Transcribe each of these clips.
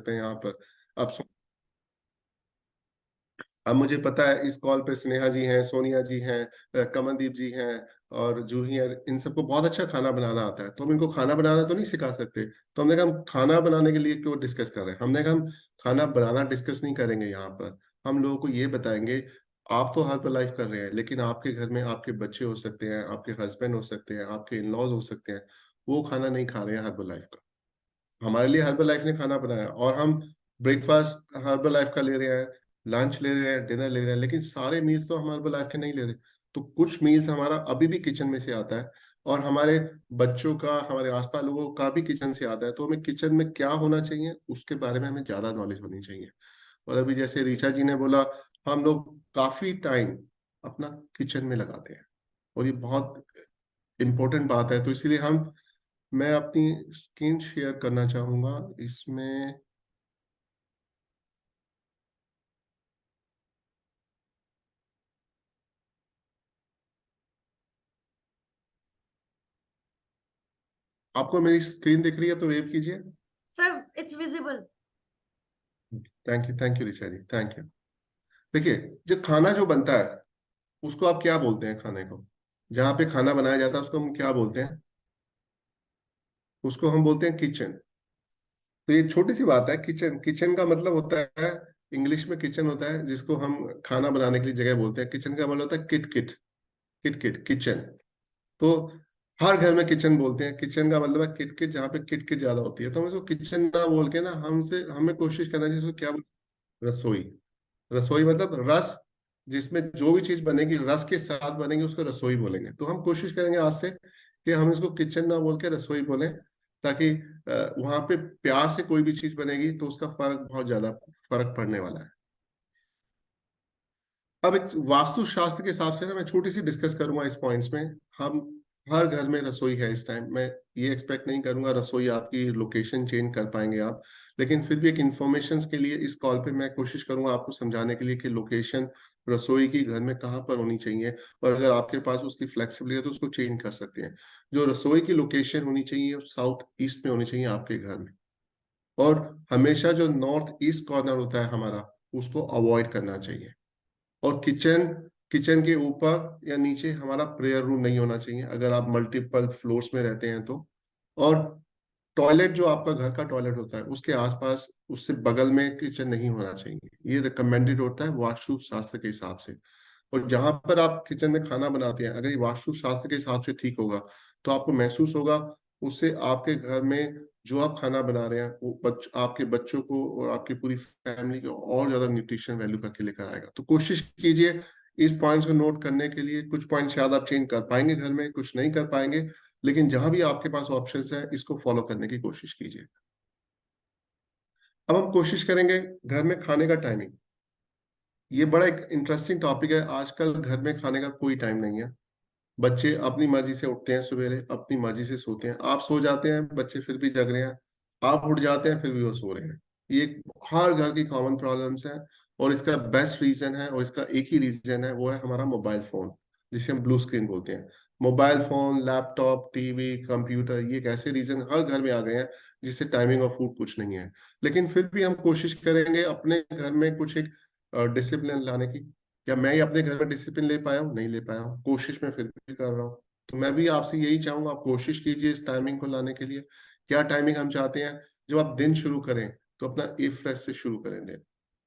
सकते हैं यहाँ पर। अब अब मुझे पता है इस कॉल पे स्नेहा जी हैं, सोनिया जी हैं, कमलदीप जी हैं और जूही हैं, इन सबको बहुत अच्छा खाना बनाना आता है, तो हम इनको खाना बनाना तो नहीं सिखा सकते। तो हमने कहा हम खाना बनाने के लिए क्यों डिस्कस कर रहे हैं, हमने कहा हम खाना बनाना डिस्कस नहीं करेंगे यहाँ पर। हम लोगों को ये बताएंगे आप तो हर्बल लाइफ कर रहे हैं, लेकिन आपके घर में आपके बच्चे हो सकते हैं, आपके हस्बैंड हो सकते हैं, आपके इन लॉज हो सकते हैं, वो खाना नहीं खा रहे हैं हर्बल लाइफ का। हमारे लिए हर्बल लाइफ ने खाना बनाया और हम ब्रेकफास्ट हर्बल लाइफ का ले रहे हैं, लंच ले रहे हैं, डिनर ले रहे हैं, लेकिन सारे मील्स तो हम हर्बल लाइफ के नहीं ले रहे। तो कुछ मील्स हमारा अभी भी किचन में से आता है और हमारे बच्चों का, हमारे आसपास लोगों का भी किचन से आता है, तो हमें किचन में क्या होना चाहिए उसके बारे में हमें ज्यादा नॉलेज होनी चाहिए। और अभी जैसे ऋचा जी ने बोला, हम लोग काफी टाइम अपना किचन में लगाते हैं और ये बहुत इंपॉर्टेंट बात है, तो इसीलिए हम मैं अपनी स्क्रीन शेयर करना चाहूंगा इसमें। आपको मेरी स्क्रीन दिख रही है तो वेव कीजिए। Sir it's visible. Thank you Richa ji, thank you. देखिए, जो खाना जो बनता है उसको आप क्या बोलते हैं, खाने को जहाँ पे खाना बनाया जाता है उसको हम क्या बोलते हैं? उसको हम बोलते हैं किचन। तो ये छोटी सी बात है, किचन, किचन का मतलब होता है, इंग्लिश में किचन होता है जिसको हम खाना बनाने के लिए जगह बोलते हैं, किचन का मतलब होता है kit kit, kit kit kitchen. तो हर घर में किचन बोलते हैं, किचन का मतलब है किट किट, जहाँ पे किट किट ज्यादा होती है, तो हम इसको किचन ना बोल के ना हमसे हमें कोशिश करना चाहिए इसको क्या रसोई। रसोई मतलब रस, जिसमें जो भी चीज बनेगी रस के साथ बनेगी उसको रसोई बोलेंगे। तो हम कोशिश करेंगे आज से कि हम इसको किचन ना बोल के रसोई बोलें, ताकि वहां पे प्यार से कोई भी चीज बनेगी तो उसका फर्क, बहुत ज्यादा फर्क पड़ने वाला है। अब एक वास्तुशास्त्र के हिसाब से ना मैं छोटी सी डिस्कस करूंगा इस पॉइंट्स में। हम हर घर में रसोई है इस टाइम, मैं ये एक्सपेक्ट नहीं करूंगा रसोई आपकी लोकेशन चेंज कर पाएंगे आप, लेकिन फिर भी एक इंफॉर्मेशन के लिए इस कॉल पे मैं कोशिश करूंगा आपको समझाने के लिए कि लोकेशन रसोई की घर में कहाँ पर होनी चाहिए, और अगर आपके पास उसकी फ्लेक्सिबिलिटी है तो उसको चेंज कर सकते हैं। जो रसोई की लोकेशन होनी चाहिए साउथ ईस्ट में होनी चाहिए आपके घर में, और हमेशा जो नॉर्थ ईस्ट कॉर्नर होता है हमारा उसको अवॉइड करना चाहिए। और किचन, किचन के ऊपर या नीचे हमारा प्रेयर रूम नहीं होना चाहिए अगर आप मल्टीपल फ्लोर्स में रहते हैं तो। और टॉयलेट जो आपका घर का टॉयलेट होता है उसके आसपास, उससे बगल में किचन नहीं होना चाहिए, ये रिकमेंडेड होता है वास्तु शास्त्र के हिसाब से। और जहां पर आप किचन में खाना बनाते हैं अगर ये वास्तु शास्त्र के हिसाब से ठीक होगा तो आपको महसूस होगा, उससे आपके घर में जो आप खाना बना रहे हैं वो आपके बच्चों को और आपकी पूरी फैमिली को और ज्यादा न्यूट्रिशन वैल्यू करके लेकर आएगा। तो कोशिश कीजिए इस पॉइंट्स को नोट करने के लिए। कुछ पॉइंट शायद आप चेंज कर पाएंगे घर में, कुछ नहीं कर पाएंगे, लेकिन जहां भी आपके पास ऑप्शंस है इसको फॉलो करने की कोशिश कीजिए। अब हम कोशिश करेंगे घर में खाने का टाइमिंग। ये बड़ा एक इंटरेस्टिंग टॉपिक है, आजकल घर में खाने का कोई टाइम नहीं है। बच्चे अपनी मर्जी से उठते हैं सवेरे, अपनी मर्जी से सोते हैं, आप सो जाते हैं बच्चे फिर भी जग रहे हैं, आप उठ जाते हैं फिर भी वो सो रहे हैं। ये हर घर की कॉमन प्रॉब्लम्स है, और इसका बेस्ट रीजन है और इसका एक ही रीजन है, वो है हमारा मोबाइल फोन, जिसे हम ब्लू स्क्रीन बोलते हैं। Mobile phone, laptop, TV, computer, ये एक ऐसे रीजन हर घर में आ गए हैं जिससे टाइमिंग ऑफ फूड कुछ नहीं है। लेकिन फिर भी हम कोशिश करेंगे अपने घर में कुछ एक डिसिप्लिन लाने की। क्या मैं ही अपने घर में डिसिप्लिन ले पाया हूँ? नहीं ले पाया हूँ, कोशिश मैं फिर भी कर रहा हूँ। तो मैं भी आपसे यही चाहूंगा, आप कोशिश कीजिए इस टाइमिंग को लाने के लिए। क्या टाइमिंग हम चाहते हैं? जब आप दिन शुरू करें तो अपना ए फ्रेश से शुरू करें दिन।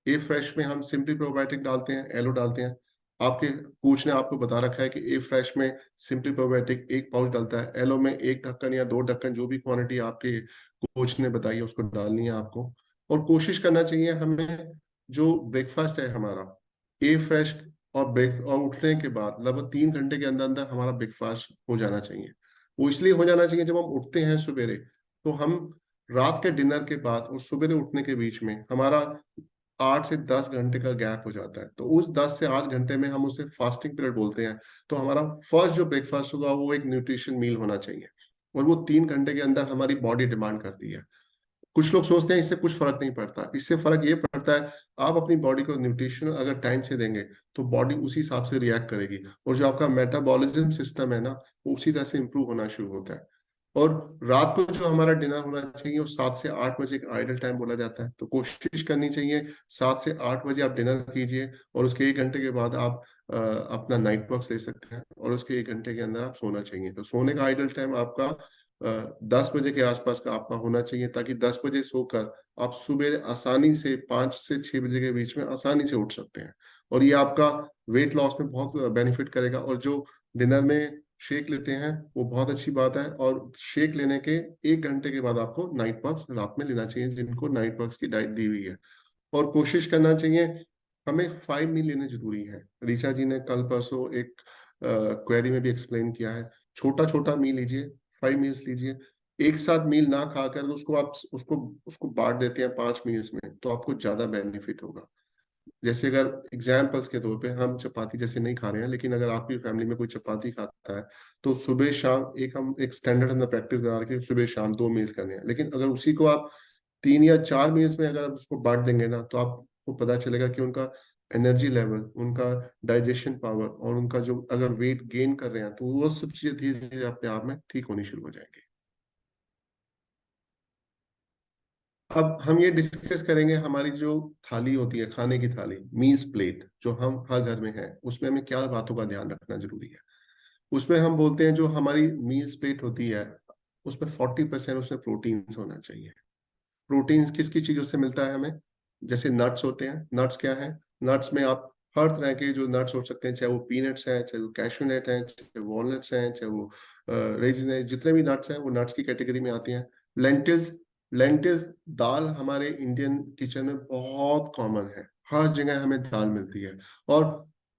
ए फ्रेश में हम सिंपली प्रोबायोटिक डालते हैं, एलो डालते हैं। आपके कोच ने आपको बता रखा है कि ए फ्रेश में सिंपली प्रोबायोटिक एक पाउच डालता है, एलो में एक ढक्कन या दो ढक्कन, जो भी क्वांटिटी आपके कोच ने बताई है उसको डालनी है आपको। और कोशिश करना चाहिए हमें, जो ब्रेकफास्ट है हमारा, ए फ्रेश और ब्रेक और उठने के बाद लगभग 3 घंटे के अंदर अंदर हमारा ब्रेकफास्ट हो जाना चाहिए। वो इसलिए हो जाना चाहिए, जब हम उठते हैं सवेरे तो हम रात के डिनर के बाद और सवेरे उठने के बीच में हमारा 8 से 10 घंटे का गैप हो जाता है, तो उस 10 से 8 घंटे में हम उसे फास्टिंग पीरियड बोलते हैं। तो हमारा फर्स्ट जो ब्रेकफास्ट होगा वो एक न्यूट्रिशन मील होना चाहिए, और वो 3 घंटे के अंदर हमारी बॉडी डिमांड करती है। कुछ लोग सोचते हैं इससे कुछ फर्क नहीं पड़ता, इससे फर्क ये पड़ता है आप अपनी बॉडी को न्यूट्रिशन अगर टाइम से देंगे तो बॉडी उसी हिसाब से रिएक्ट करेगी, और जो आपका मेटाबॉलिज्म सिस्टम है ना वो उसी तरह से इंप्रूव होना शुरू होता है। और रात को जो हमारा डिनर होना चाहिए वो 7 से 8 बजे का आइडल टाइम बोला जाता है। तो कोशिश करनी चाहिए 7 से 8 बजे आप डिनर कीजिए, और उसके 1 घंटे के बाद आप अपना नाइट वॉक ले सकते हैं, और उसके 1 घंटे के अंदर आप सोना चाहिए। तो सोने का आइडल टाइम आपका 10 बजे के आसपास का आपका होना चाहिए, ताकि 10 बजे सोकर आप सुबह आसानी से 5 से 6 बजे के बीच में आसानी से उठ सकते हैं। और ये आपका वेट लॉस में बहुत बेनिफिट करेगा। और जो डिनर में शेक लेते हैं वो बहुत अच्छी बात है, और शेक लेने के 1 घंटे के बाद आपको नाइट पक्स रात में लेना चाहिए, जिनको नाइट पक्स की डाइट दी हुई है। और कोशिश करना चाहिए, हमें 5 मील लेने जरूरी है। ऋचा जी ने कल परसों एक क्वेरी में भी एक्सप्लेन किया है, छोटा छोटा मील लीजिए, 5 मील्स लीजिए। एक साथ मील ना खाकर उसको आप उसको उसको बांट देते हैं 5 मील्स में, तो आपको ज्यादा बेनिफिट होगा। जैसे अगर एग्जाम्पल्स के तौर पे हम चपाती जैसे नहीं खा रहे हैं, लेकिन अगर आपकी फैमिली में कोई चपाती खाता है, तो सुबह शाम हम एक स्टैंडर्ड अंदर प्रैक्टिस बना के सुबह शाम 2 मील्स करने हैं। लेकिन अगर उसी को आप 3 या 4 मील्स में अगर आप उसको बांट देंगे ना, तो आपको पता चलेगा कि उनका एनर्जी लेवल, उनका डाइजेशन पावर, और उनका जो अगर वेट गेन कर रहे हैं, तो वो सब चीजें धीरे धीरे अपने आप में ठीक होनी शुरू हो जाएंगी। अब हम ये डिस्कस करेंगे, हमारी जो थाली होती है, खाने की थाली, मील्स प्लेट जो हम हर घर में है, उसमें हमें क्या बातों का ध्यान रखना जरूरी है। उसमें हम बोलते हैं जो हमारी मील्स प्लेट होती है, उसमें 40% उसमें प्रोटीन्स होना चाहिए। प्रोटीन्स किस किस चीजों से मिलता है हमें? जैसे नट्स होते हैं। नट्स क्या है? नट्स में आप हर तरह के जो नट्स हो सकते हैं, चाहे वो पीनट्स हैं, चाहे वो कैशू नट हैं, चाहे वॉलनट्स हैं, चाहे वो रेजिन है, जितने भी नट्स हैं वो नट्स की कैटेगरी में आती हैं। लेंटिल्स, लेंटिल्स दाल हमारे इंडियन किचन में बहुत कॉमन है, हर जगह हमें दाल मिलती है। और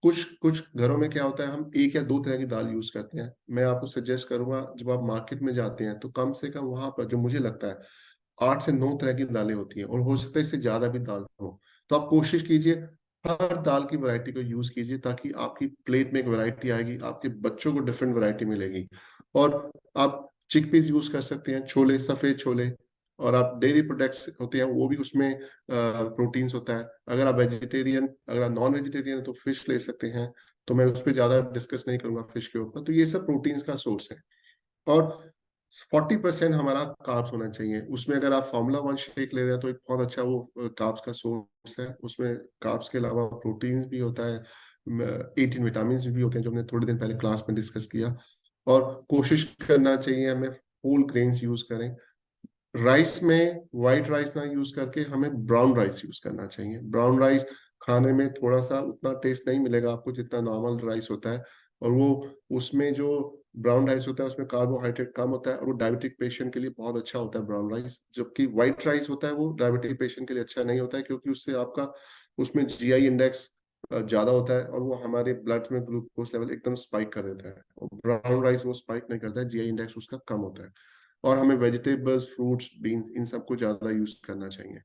कुछ कुछ घरों में क्या होता है, हम 1 या 2 तरह की दाल यूज करते हैं। मैं आपको सजेस्ट करूंगा, जब आप मार्केट में जाते हैं तो कम से कम वहां पर जो मुझे लगता है 8 से 9 तरह की दालें होती हैं, और हो सकता है इससे ज्यादा भी दाल हो। तो आप कोशिश कीजिए हर दाल की वैरायटी को यूज कीजिए, ताकि आपकी प्लेट में एक वैरायटी आएगी, आपके बच्चों को डिफरेंट वैरायटी मिलेगी। और आप चिकपीस यूज कर सकते हैं, छोले, सफेद छोले। और आप डेयरी प्रोडक्ट्स होते हैं वो भी उसमें प्रोटीन्स होता है। अगर आप वेजिटेरियन, अगर आप नॉन वेजिटेरियन है तो फिश ले सकते हैं। तो मैं उस पर ज्यादा डिस्कस नहीं करूंगा फिश के ऊपर। तो ये सब प्रोटीन्स का सोर्स है। और 40% हमारा कार्ब्स होना चाहिए उसमें। अगर आप फार्मूला 1 शेक ले रहे हैं तो एक बहुत अच्छा वो कार्ब्स का सोर्स है। उसमें कार्ब्स के अलावा प्रोटीन्स भी होता है, 18 विटामिन भी होते हैं, जो हमने थोड़े दिन पहले क्लास में डिस्कस किया। और कोशिश करना चाहिए हमें होल ग्रेन्स यूज करें। राइस में वाइट राइस ना यूज करके हमें ब्राउन राइस यूज करना चाहिए। ब्राउन राइस खाने में थोड़ा सा उतना टेस्ट नहीं मिलेगा आपको जितना नॉर्मल राइस होता है। और वो उसमें जो ब्राउन राइस होता है उसमें कार्बोहाइड्रेट कम होता है, और वो डायबिटिक पेशेंट के लिए बहुत अच्छा होता है ब्राउन राइस। जबकि व्हाइट राइस होता है वो डायबिटिक पेशेंट के लिए अच्छा नहीं होता है, क्योंकि उससे आपका उसमें जीआई इंडेक्स ज्यादा होता है, और वो हमारे ब्लड में ग्लूकोज लेवल एकदम स्पाइक कर देता है। और ब्राउन राइस वो स्पाइक नहीं करता है, जीआई इंडेक्स उसका कम होता है। और हमें वेजिटेबल्स, फ्रूट्स, बीन्स, इन सबको ज्यादा यूज करना चाहिए।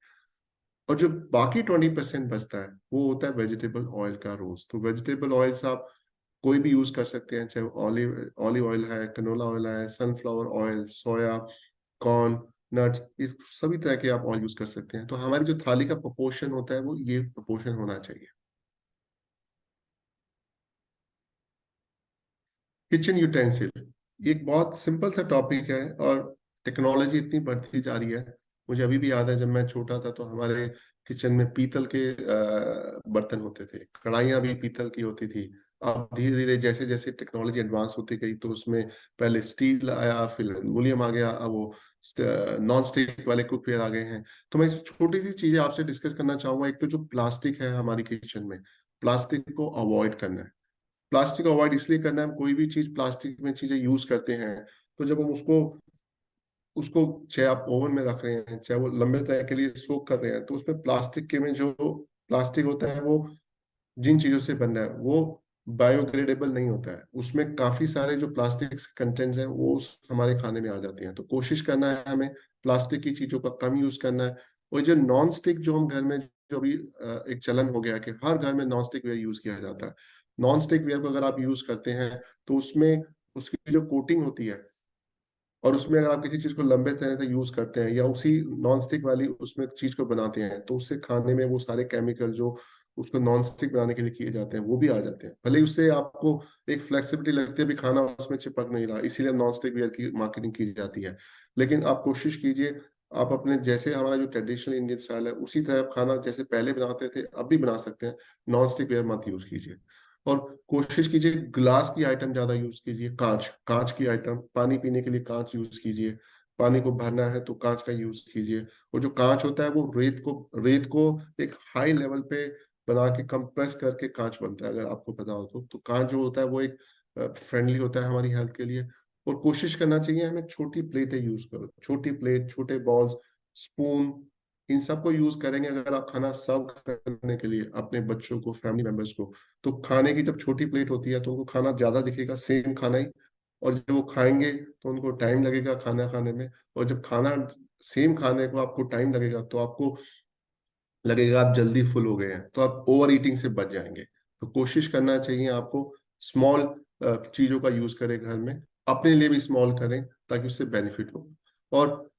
और जो बाकी 20% बचता है वो होता है वेजिटेबल ऑयल का रोज। तो वेजिटेबल ऑयल्स आप कोई भी यूज कर सकते हैं, चाहे ऑलिव ऑलिव ऑयल है, कनोला ऑयल है, सनफ्लावर ऑयल, सोया, कॉर्न, नट्स, इस सभी तरह के आप ऑयल यूज कर सकते हैं। तो हमारी जो थाली का प्रोपोर्शन होता है वो ये प्रोपोर्शन होना चाहिए। किचन यूटेंसिल, ये एक बहुत सिंपल सा टॉपिक है, और टेक्नोलॉजी इतनी बढ़ती जा रही है। मुझे अभी भी याद है, जब मैं छोटा था तो हमारे किचन में पीतल के बर्तन होते थे, कढ़ाइयाँ भी पीतल की होती थी। अब धीरे धीरे जैसे जैसे टेक्नोलॉजी एडवांस होती गई, तो उसमें पहले स्टील आया, फिर एल्युमिनियम आ गया, अब वो नॉन स्टिक वाले कुकवेयर आ गए हैं। तो मैं इस छोटी सी चीजें आपसे डिस्कस करना चाहूंगा। एक तो जो प्लास्टिक है हमारी किचन में, प्लास्टिक को अवॉइड करना है। प्लास्टिक अवॉइड इसलिए करना है, हम कोई भी चीज प्लास्टिक में चीजें यूज करते हैं, तो जब हम उसको उसको चाहे आप ओवन में रख रहे हैं, चाहे वो लंबे समय के लिए सोक कर रहे हैं, तो उसमें प्लास्टिक के में जो प्लास्टिक होता है वो जिन चीजों से बन रहा है वो बायोग्रेडेबल नहीं होता है। उसमें काफी सारे जो प्लास्टिक कंटेंट्स हैं वो हमारे खाने में आ जाते हैं। तो कोशिश करना है हमें प्लास्टिक की चीजों का कम यूज करना है। और जो नॉन स्टिक जो हम घर में जो भी एक चलन हो गया कि हर घर में नॉन स्टिक वेयर यूज किया जाता है। नॉन स्टिक वेयर को अगर आप यूज करते हैं तो उसमें उसकी जो कोटिंग होती है, और उसमें अगर आप किसी चीज को लंबे समय तक यूज करते हैं, या उसी नॉन स्टिक वाली उसमें चीज को बनाते हैं, तो उससे खाने में वो सारे केमिकल जो उसको नॉन स्टिक बनाने के लिए किए जाते हैं, वो भी आ जाते हैं। भले ही उससे आपको एक फ्लेक्सिबिलिटी लगती है, भी खाना उसमें चिपक नहीं रहा, इसीलिए नॉन स्टिक वेयर की मार्केटिंग की जाती है। लेकिन आप कोशिश कीजिए, आप अपने जैसे हमारा जो ट्रेडिशनल इंडियन स्टाइल है उसी तरह आप खाना जैसे पहले बनाते थे अब भी बना सकते हैं। नॉन स्टिक वेयर मत यूज कीजिए। और कोशिश कीजिए ग्लास की आइटम ज्यादा यूज कीजिए, कांच कांच की आइटम, पानी पीने के लिए कांच यूज कीजिए। पानी को भरना है तो कांच का यूज कीजिए। और जो कांच होता है वो रेत को एक हाई लेवल पे बना के कंप्रेस करके कांच बनता है, अगर आपको पता हो तो कांच जो होता है वो एक फ्रेंडली होता है हमारी हेल्थ के लिए। और कोशिश करना चाहिए हमें छोटी प्लेटें यूज करो, छोटी प्लेट, छोटे बॉल्स, स्पून, इन सबको यूज करेंगे अगर आप खाना सर्व करने के लिए अपने बच्चों को, फैमिली मेंबर्स को। तो खाने की जब छोटी प्लेट होती है तो उनको खाना ज्यादा दिखेगा, सेम खाना ही। और जब वो खाएंगे तो उनको टाइम लगेगा खाना खाने में। और जब खाना सेम खाने को आपको टाइम लगेगा तो आपको लगेगा आप जल्दी फुल हो गए हैं, तो आप ओवर ईटिंग से बच जाएंगे। तो कोशिश करना चाहिए आपको स्मॉल चीजों का यूज करें घर में, अपने लिए भी स्मॉल करें ताकि उससे बेनिफिट हो। और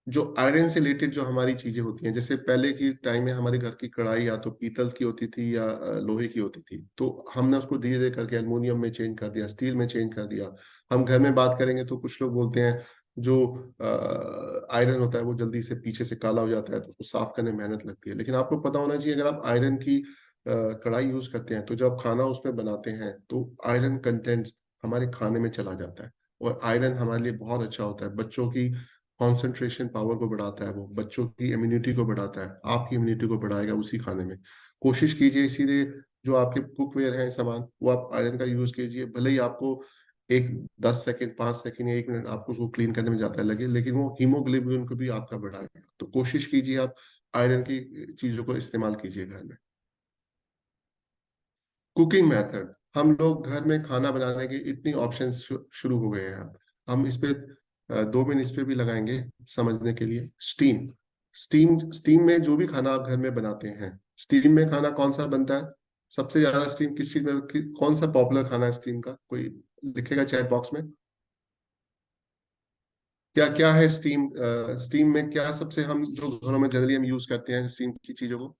जो आयरन से रिलेटेड जो हमारी चीजें होती हैं, जैसे पहले की टाइम में हमारे घर की कढ़ाई या तो पीतल की होती थी या लोहे की होती थी, तो हमने उसको धीरे धीरे करके एल्युमिनियम में चेंज कर दिया, स्टील में चेंज कर दिया। हम घर में बात करेंगे तो कुछ लोग बोलते हैं जो आयरन होता है वो जल्दी से पीछे से काला हो जाता है, तो उसको साफ करने में मेहनत लगती है। लेकिन आपको पता होना चाहिए, अगर आप आयरन की कढ़ाई यूज करते हैं तो जब आप खाना उसमें बनाते हैं तो आयरन कंटेंट हमारे खाने में चला जाता है। और आयरन हमारे लिए बहुत अच्छा होता है, बच्चों की कंसंट्रेशन पावर को बढ़ाता है, वो बच्चों की इम्यूनिटी को बढ़ाता है, आपकी इम्यूनिटी को बढ़ाएगा उसी खाने में। कोशिश कीजिए इसीलिए जो आपके कुकवेयर हैं सामान वो आप आयरन का यूज कीजिए। भले ही आपको एक 10 सेकंड, 5 सेकंड या 1 मिनट आपको उसको क्लीन करने में जाता है लगे, लेकिन वो हीमोग्लोबिन को भी आपका बढ़ाएगा। तो कोशिश कीजिए आप आयरन की चीजों को इस्तेमाल कीजिए घर में। कुकिंग मेथड, हम लोग घर में खाना बनाने के इतनी ऑप्शंस शुरू हो गए हैं अब। हम इस पे 2 मिनट इस पे भी लगाएंगे समझने के लिए। स्टीम, स्टीम में जो भी खाना आप घर में बनाते हैं, स्टीम में खाना कौन सा बनता है सबसे ज्यादा? स्टीम किस चीज में कौन सा पॉपुलर खाना है स्टीम का? कोई लिखेगा चैट बॉक्स में। क्या क्या है स्टीम? स्टीम में क्या सबसे हम जो घरों में जनरली हम यूज करते हैं स्टीम की चीजों को?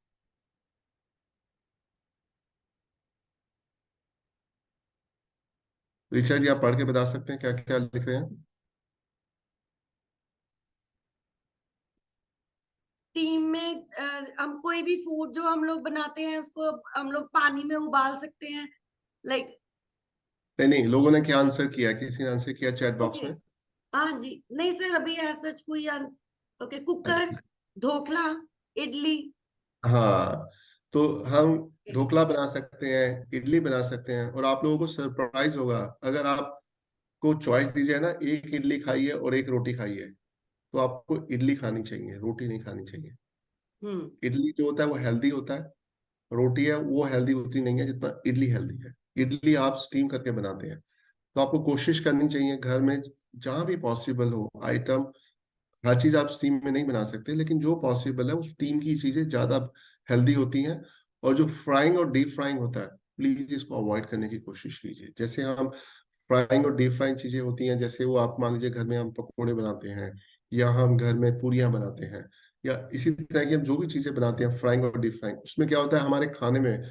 ऋचा जी आप पढ़ के बता सकते हैं क्या क्या लिख रहे हैं? टीम में हम कोई भी फूड जो हम लोग बनाते हैं उसको हम लोग पानी में उबाल सकते हैं, लाइक। नहीं नहीं, लोगों ने क्या आंसर किया, किसी ने आंसर किया चैट बॉक्स ओके। में? हाँ जी, नहीं सर, अभी ऐसा कोई ओके, कुकर, अच्छा, ढोकला, इडली। हाँ। तो हम Okay. ढोकला बना सकते हैं, इडली बना सकते हैं। और आप लोगों को सरप्राइज होगा, अगर आपको चॉइस दी जाए ना, एक इडली खाइए और एक रोटी खाइए, तो आपको इडली खानी चाहिए, रोटी नहीं खानी चाहिए। हम्म। इडली जो होता है वो हेल्दी होता है, रोटी है वो हेल्दी होती नहीं है जितना इडली हेल्दी है। इडली आप स्टीम करके बनाते हैं, तो आपको कोशिश करनी चाहिए घर में जहां भी पॉसिबल हो आइटम, हर चीज आप स्टीम में नहीं बना सकते, लेकिन जो पॉसिबल है उस स्टीम की चीजें ज्यादा हेल्दी होती हैं। और जो फ्राइंग और डीप फ्राइंग होता है, प्लीज इसको अवॉइड करने की कोशिश कीजिए। जैसे हम फ्राइंग और डीप फ्राइंग चीजें होती हैं, जैसे वो आप मान लीजिए घर में हम पकोड़े बनाते हैं, या हम घर में पूरियां बनाते हैं, या इसी तरह की हम जो भी चीजें बनाते हैं फ्राइंग और डीप फ्राइंग, उसमें क्या होता है हमारे खाने में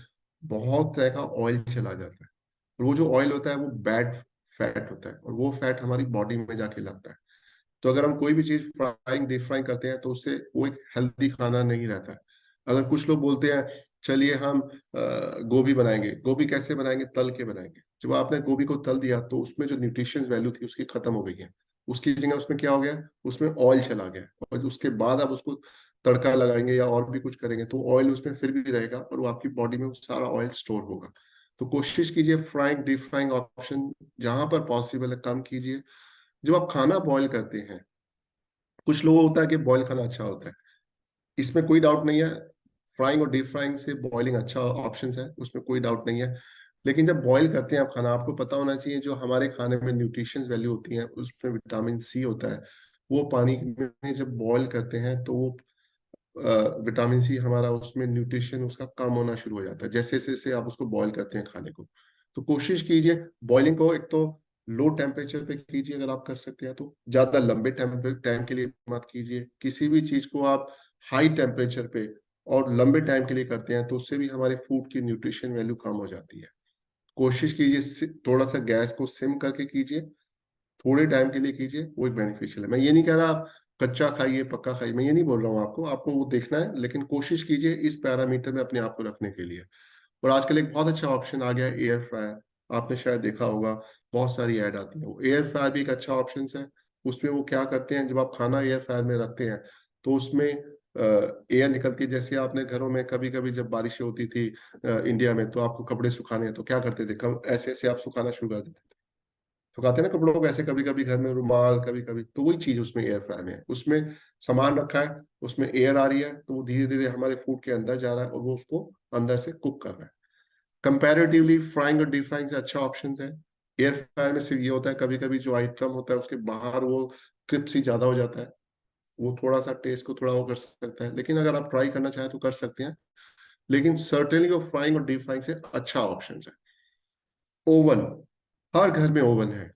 बहुत तरह का ऑयल चला जाता है। और वो जो ऑयल होता है वो बैड फैट होता है, और वो फैट हमारी बॉडी में जाके लगता है। तो अगर हम कोई भी चीज फ्राइंग डीप फ्राइंग करते हैं तो उससे वो एक हेल्दी खाना नहीं रहता है। अगर कुछ लोग बोलते हैं चलिए हम गोभी बनाएंगे, गोभी कैसे बनाएंगे? तल के बनाएंगे। जब आपने गोभी को तल दिया तो उसमें जो न्यूट्रिशन वैल्यू थी उसकी खत्म हो गई है। उसकी जगह उसमें क्या हो गया? उसमें ऑयल चला गया, और उसके बाद आप उसको तड़का लगाएंगे या और भी कुछ करेंगे तो ऑयल उसमें फिर भी रहेगा, और वो आपकी बॉडी में वो सारा ऑयल स्टोर होगा। तो कोशिश कीजिए फ्राइंग डीप फ्राइंग ऑप्शन जहां पर पॉसिबल है कम कीजिए। जब आप खाना बॉईल करते हैं, कुछ लोगों को होता है कि बॉईल खाना अच्छा होता है, इसमें कोई डाउट नहीं है। फ्राइंग और डीप फ्राइंग से बॉइलिंग अच्छा ऑप्शन है, उसमें कोई डाउट नहीं है। लेकिन जब बॉईल करते हैं आप खाना, आपको पता होना चाहिए जो हमारे खाने में न्यूट्रिशन वैल्यू होती है उसमें विटामिन सी होता है। वो पानी में जब बॉईल करते हैं तो वो विटामिन सी हमारा उसमें न्यूट्रिशन उसका कम होना शुरू हो जाता है जैसे जैसे आप उसको बॉईल करते हैं खाने को। तो कोशिश कीजिए बॉइलिंग को एक तो लो टेम्परेचर पे कीजिए अगर आप कर सकते हैं तो, ज्यादा लंबे टाइम के लिए मत कीजिए। किसी भी चीज को आप हाई टेम्परेचर पे और लंबे टाइम के लिए करते हैं तो उससे भी हमारे फूड की न्यूट्रिशन वैल्यू कम हो जाती है। कोशिश कीजिए थोड़ा सा गैस को सिम करके कीजिए, थोड़े टाइम के लिए कीजिए, वो एक बेनिफिशियल है। मैं ये नहीं कह रहा आप कच्चा खाइए पक्का खाइए, मैं ये नहीं बोल रहा हूँ आपको, आपको वो देखना है, लेकिन कोशिश कीजिए इस पैरामीटर में अपने आप को रखने के लिए। और आजकल एक बहुत अच्छा ऑप्शन आ गया है एयर फ्रायर, आपने शायद देखा होगा, बहुत सारी ऐड आती है। वो एयर फ्रायर भी एक अच्छा ऑप्शन है। उसमें वो क्या करते हैं, जब आप खाना एयर फ्रायर में रखते हैं तो उसमें एयर निकलती है। जैसे आपने घरों में कभी कभी जब बारिशें होती थी इंडिया में, तो आपको कपड़े सुखाने हैं तो क्या करते थे, कब ऐसे ऐसे आप सुखाना शुरू कर देते थे, सुखाते हैं ना कपड़ों को ऐसे, कभी कभी घर में रुमाल, कभी कभी, तो वही चीज उसमें एयर फ्रायर में है। उसमें सामान रखा है, उसमें एयर आ रही है, तो वो धीरे धीरे हमारे फूड के अंदर जा रहा है और वो उसको अंदर से कुक कर रहा है। कंपैरेटिवली फ्राइंग और डीप फ्राइंग से अच्छा ऑप्शन है। एयर फ्रायर में सिर्फ ये होता है, कभी कभी जो आइटम होता है उसके बाहर वो क्रिप्सी ज्यादा हो जाता है, वो थोड़ा सा टेस्ट को थोड़ा वो कर सकता है, लेकिन अगर आप ट्राई करना चाहें तो कर सकते हैं। लेकिन सर्टेनली वो फ्राइंग और डीप फ्राइंग से अच्छा ऑप्शन है। ओवन, हर घर में ओवन है,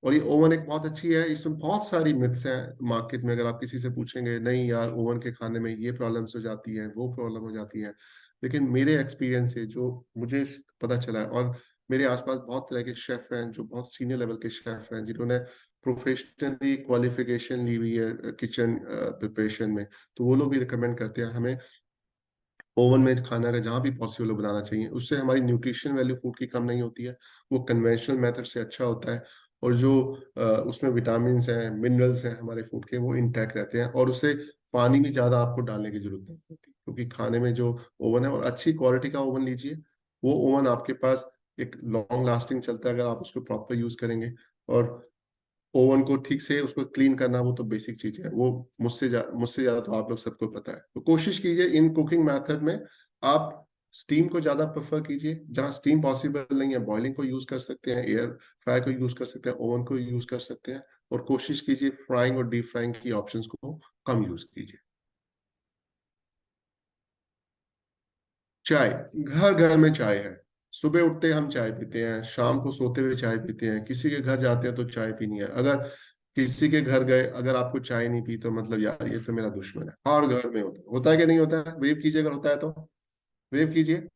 और ये ओवन एक बहुत अच्छी है। इसमें बहुत सारी मिथ्स हैं मार्केट में, अगर आप किसी से पूछेंगे, नहीं यार ओवन के खाने में ये प्रॉब्लम्स हो जाती है, वो प्रॉब्लम हो जाती है, लेकिन मेरे एक्सपीरियंस से जो मुझे पता चला है, और मेरे आसपास बहुत तरह के शेफ हैं जो बहुत सीनियर लेवल के शेफ हैं जिन्होंने प्रोफेशनली क्वालिफिकेशन ली हुई है किचन प्रिपरेशन में, तो वो लोग भी रिकमेंड करते हैं हमें ओवन में खाना अगर जहाँ भी पॉसिबल हो बनाना चाहिए। उससे हमारी न्यूट्रिशन वैल्यू फूड की कम नहीं होती है, वो कन्वेंशनल मेथड से अच्छा होता है। और जो उसमें विटामिन हैं मिनरल्स हैं हमारे फूड के, वो इंटैक्ट रहते हैं, और उससे पानी भी ज़्यादा आपको डालने की जरूरत नहीं होती, क्योंकि खाने में जो ओवन है, और अच्छी क्वालिटी का ओवन लीजिए, वो ओवन आपके पास एक लॉन्ग लास्टिंग चलता है अगर आप उसको प्रॉपर यूज करेंगे। और ओवन को ठीक से उसको क्लीन करना, वो तो बेसिक चीज है, वो मुझसे ज्यादा तो आप लोग सबको पता है। तो कोशिश कीजिए इन कुकिंग मेथड में आप स्टीम को ज्यादा प्रेफर कीजिए, जहां स्टीम पॉसिबल नहीं है बॉइलिंग को यूज कर सकते हैं, एयर फ्राई को यूज कर सकते हैं, ओवन को यूज कर सकते हैं। और कोशिश कीजिए फ्राइंग और डीप फ्राइंग की ऑप्शंस को कम यूज कीजिए। चाय, घर घर में चाय है। सुबह उठते हम चाय पीते हैं, शाम को सोते हुए चाय पीते हैं, किसी के घर जाते हैं तो चाय पीनी है। अगर किसी के घर गए अगर आपको चाय नहीं पी तो मतलब यार ये तो मेरा दुश्मन है। हर घर में होता है कि नहीं होता है? वेव कीजिए अगर होता है तो, वेव कीजिए।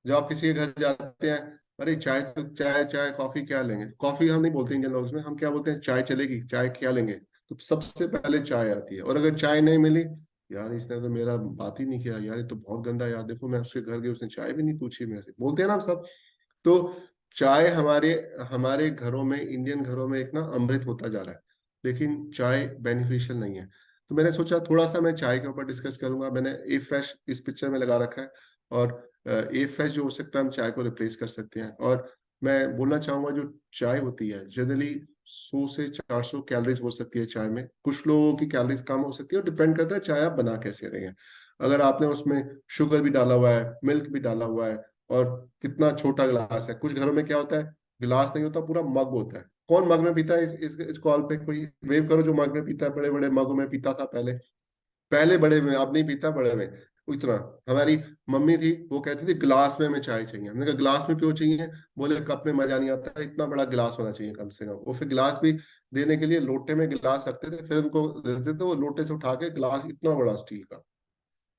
जब आप किसी के घर जाते हैं, अरे चाय तो चाय चाय कॉफी क्या लेंगे, कॉफी हम नहीं बोलते इंडियन लोग में, हम क्या बोलते हैं, चाय चलेगी, चाय क्या लेंगे, तो सबसे पहले चाय आती है। और अगर चाय नहीं मिली, यार इसने तो मेरा बात ही नहीं किया, यार ये तो बहुत गंदा, यार देखो मैं उसके घर गया उसने चाय भी नहीं पूछी मेरे से, बोलते हैं ना हम सब। तो चाय हमारे हमारे घरों में, इंडियन घरों में एक ना अमृत होता जा रहा है, लेकिन चाय बेनिफिशियल नहीं है। तो मैंने सोचा थोड़ा सा मैं चाय के ऊपर डिस्कस करूंगा। मैंने ए फ्रेश इस पिक्चर में लगा रखा है, और ए फ्रेश जो हो सकता है हम चाय को रिप्लेस कर सकते हैं। और मैं बोलना चाहूंगा जो चाय होती है जनरली 100 से 400 कैलोरीज हो सकती है चाय में, कुछ लोगों की कैलोरीज कम हो सकती है, और डिपेंड करता है चाय आप बना कैसे रहे हैं। अगर आपने उसमें शुगर भी डाला हुआ है, मिल्क भी डाला हुआ है, और कितना छोटा गिलास है, कुछ घरों में क्या होता है, गिलास नहीं होता पूरा मग होता है। कौन मग में पीता है इस कॉल पे, कोई वेव करो जो मग में पीता है, बड़े बड़े मगों में पीता था पहले, पहले बड़े में, अब नहीं पीता बड़े में उतना। हमारी मम्मी थी वो कहती थी गिलास में हमें चाय चाहिए, हमने कहा गिलास में क्यों चाहिए, बोले कप में मजा नहीं आता, इतना बड़ा गिलास होना चाहिए कम से कम। वो फिर गिलास भी देने के लिए लोटे में गिलास रखते थे, फिर उनको देते थे, वो लोटे से उठा के गिलास इतना बड़ा स्टील का,